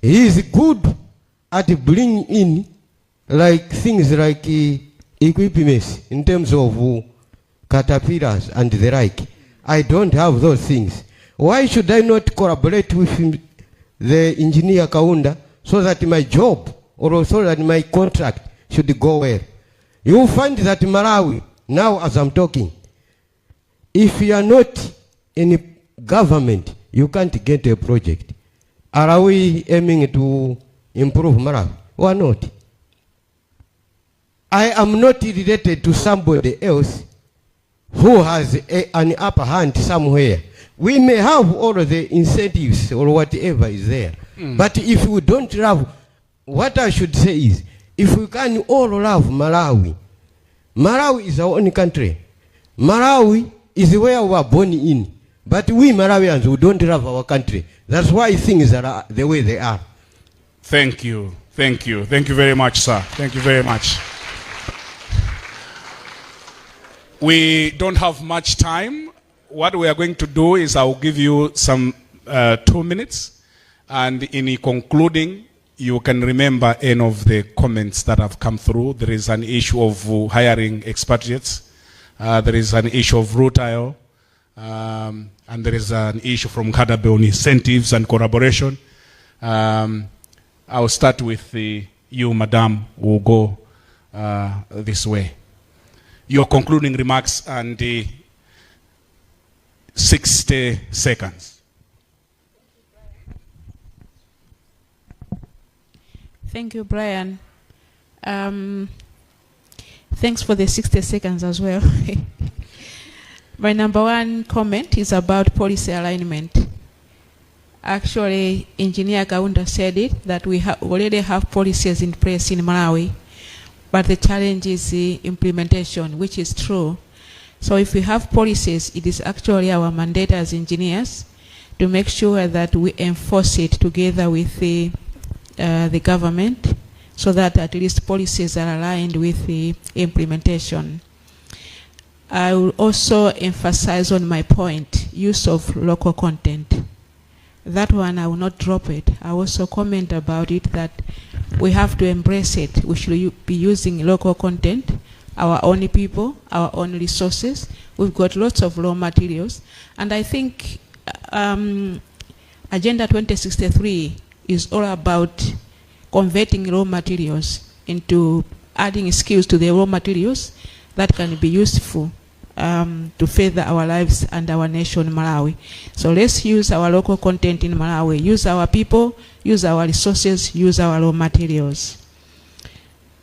He is good at bringing in like things like equipment in terms of caterpillars and the like. I don't have those things. Why should I not collaborate with him, the engineer Kaunda, so that my job or so that my contract should go well? You will find that Malawi, now as I'm talking, if you are not in government, you can't get a project. Are we aiming to improve Malawi? Why not? I am not related to somebody else who has an upper hand somewhere. We may have all of the incentives or whatever is there. But if we don't love, what I should say is, if we can all love Malawi, Malawi is our own country. Malawi is where we are born in. But we Malawians, we don't love our country. That's why things are the way they are. Thank you. Thank you. Thank you very much, sir. Thank you very much. We don't have much time. What we are going to do is I'll give you some 2 minutes, and in concluding, you can remember any of the comments that have come through. There is an issue of hiring expatriates. There is an issue of rutile, and there is an issue from Kadabe on incentives and collaboration. I'll start with you, Madam, who will go this way. Your concluding remarks and 60 seconds. Thank you, Brian. Thanks for the 60 seconds as well. My number one comment is about policy alignment. Actually, Engineer Kaunda said it, that we already have policies in place in Malawi, but the challenge is the implementation, which is true. So if we have policies, it is actually our mandate as engineers to make sure that we enforce it together with the government, so that at least policies are aligned with the implementation. I will also emphasize on my point, use of local content. That one, I will not drop it. I also comment about it that we have to embrace it. We should be using local content, our own people, our own resources. We've got lots of raw materials. And I think Agenda 2063 is all about converting raw materials into adding skills to the raw materials that can be useful to further our lives and our nation, Malawi. So let's use our local content in Malawi, use our people, use our resources, use our raw materials.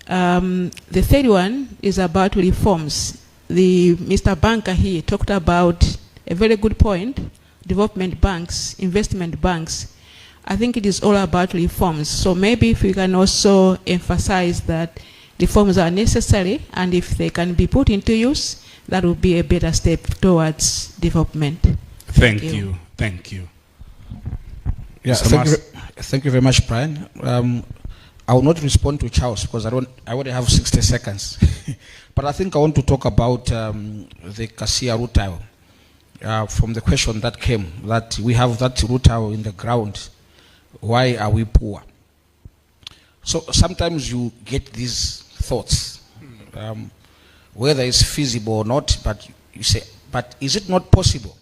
The third one is about reforms. Mr. Banker here talked about a very good point, development banks, investment banks. I think it is all about reforms. So maybe if we can also emphasize that reforms are necessary, and if they can be put into use, that will be a better step towards development. Thank you. Thank you. Yeah, thank you very much, Brian. I will not respond to Charles because I already have 60 seconds. But I think I want to talk about the Kasia root tile. From the question that came, that we have that root tile in the ground, why are we poor? So sometimes you get these thoughts, whether it's feasible or not, but you say, but is it not possible,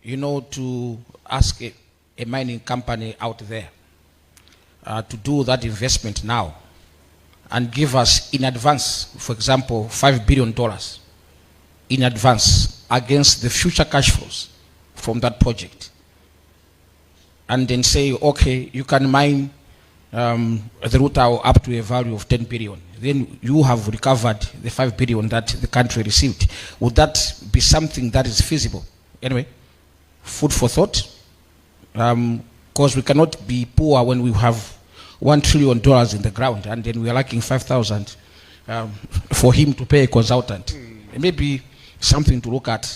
to ask a mining company out there to do that investment now and give us in advance, for example, $5 billion in advance against the future cash flows from that project, and then say, okay, you can mine the root tile up to a value of 10 billion. Then you have recovered the 5 billion that the country received. Would that be something that is feasible? Anyway, food for thought. Because we cannot be poor when we have $1 trillion in the ground and then we are lacking 5,000 for him to pay a consultant. It may be something to look at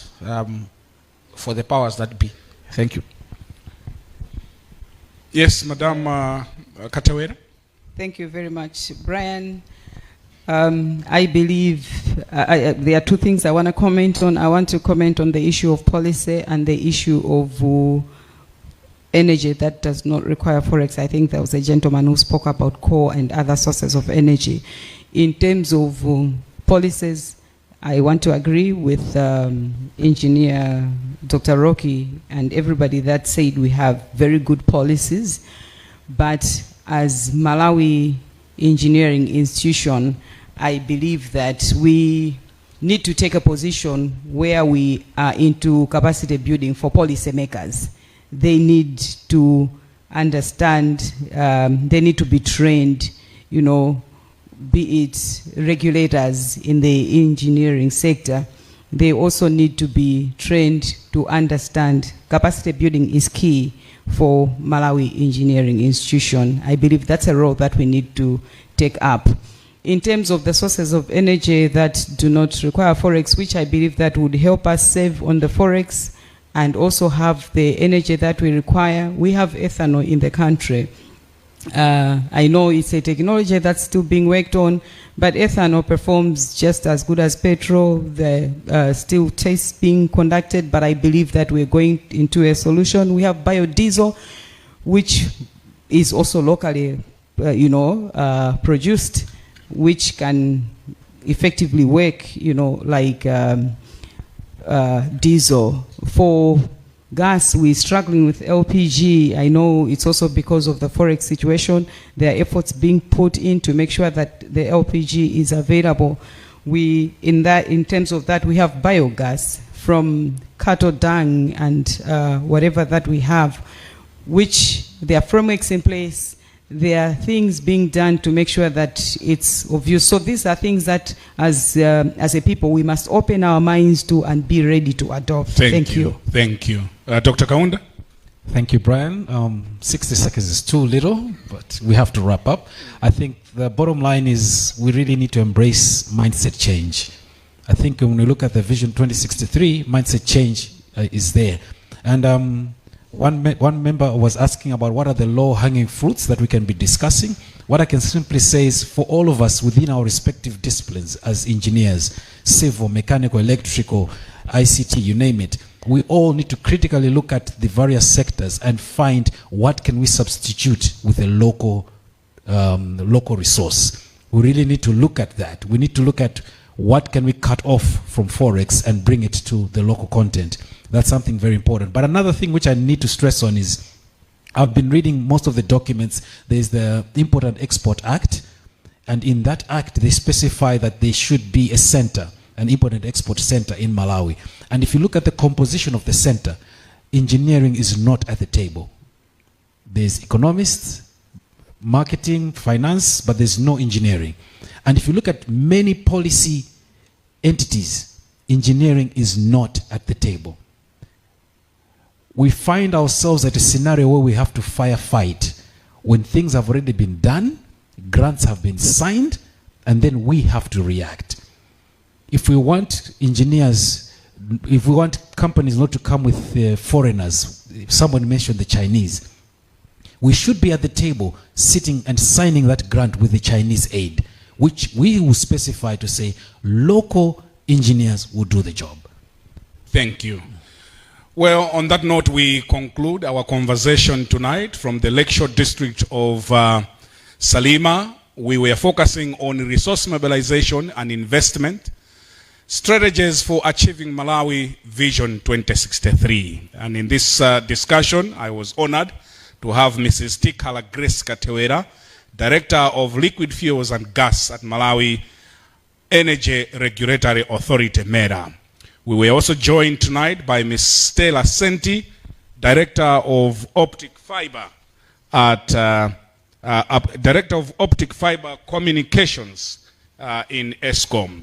for the powers that be. Thank you. Yes, Madam Katawera. Thank you very much, Brian. I believe there are two things I want to comment on. I want to comment on the issue of policy and the issue of energy that does not require forex. I think there was a gentleman who spoke about coal and other sources of energy. In terms of policies, I want to agree with Engineer Dr. Rocky and everybody that said we have very good policies, but as Malawi Engineering Institution, I believe that we need to take a position where we are into capacity building for policymakers. They need to understand, they need to be trained, be it regulators in the engineering sector. They also need to be trained to understand capacity building is key for Malawi Engineering Institution. I believe that's a role that we need to take up. In terms of the sources of energy that do not require forex, which I believe that would help us save on the forex and also have the energy that we require, we have ethanol in the country. I know it's a technology that's still being worked on, but ethanol performs just as good as petrol. The still tests being conducted, but I believe that we're going into a solution. We have biodiesel, which is also locally, produced, which can effectively work, like diesel. For gas, we're struggling with LPG. I know it's also because of the forex situation. There are efforts being put in to make sure that the LPG is available. In terms of that, we have biogas from cattle dung and whatever that we have, which there are frameworks in place there are things being done to make sure that it's of use. So these are things that, as a people, we must open our minds to and be ready to adopt. Thank you. Thank you. Dr. Kaunda? Thank you, Brian. 60 seconds is too little, but we have to wrap up. I think the bottom line is we really need to embrace mindset change. I think when we look at the Vision 2063, mindset change is there. And one member was asking about what are the low-hanging fruits that we can be discussing. What I can simply say is for all of us within our respective disciplines as engineers, civil, mechanical, electrical, ICT, you name it, we all need to critically look at the various sectors and find what can we substitute with a local resource. We really need to look at that. We need to look at what can we cut off from Forex and bring it to the local content. That's something very important. But another thing which I need to stress on is, I've been reading most of the documents. There's the Import and Export Act, and in that act they specify that there should be a center, an import and export center in Malawi. And if you look at the composition of the center, engineering is not at the table. There's economists, marketing, finance, but there's no engineering. And if you look at many policy entities, engineering is not at the table. We find ourselves at a scenario where we have to firefight when things have already been done, grants have been signed, and then we have to react. If we want engineers, if we want companies not to come with foreigners, someone mentioned the Chinese, we should be at the table sitting and signing that grant with the Chinese aid, which we will specify to say local engineers will do the job. Thank you. Well, on that note, we conclude our conversation tonight from the Lakeshore District of Salima. We were focusing on resource mobilization and investment, strategies for achieving Malawi Vision 2063. And in this discussion, I was honored to have Mrs. Tikala Grace Katewera, Director of Liquid Fuels and Gas at Malawi Energy Regulatory Authority, MERA. We were also joined tonight by Ms. Stella Senti, Director of Optic Fiber at Director of Optic Fiber Communications in ESCOM.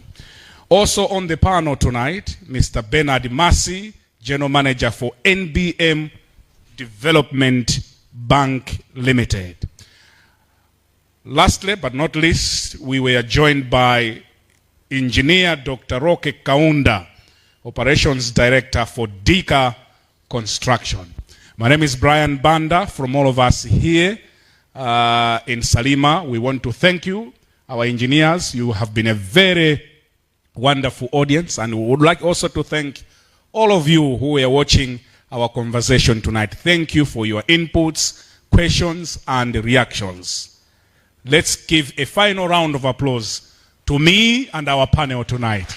Also on the panel tonight, Mr. Bernard Massey, General Manager for NBM Development Bank Limited. Lastly, but not least, we were joined by Engineer Dr. Roque Kaunda, Operations Director for Dika Construction. My name is Brian Banda. From all of us here in Salima, we want to thank you, our engineers. You have been a very wonderful audience, and we would like also to thank all of you who were watching our conversation tonight. Thank you for your inputs, questions, and reactions. Let's give a final round of applause to me and our panel tonight.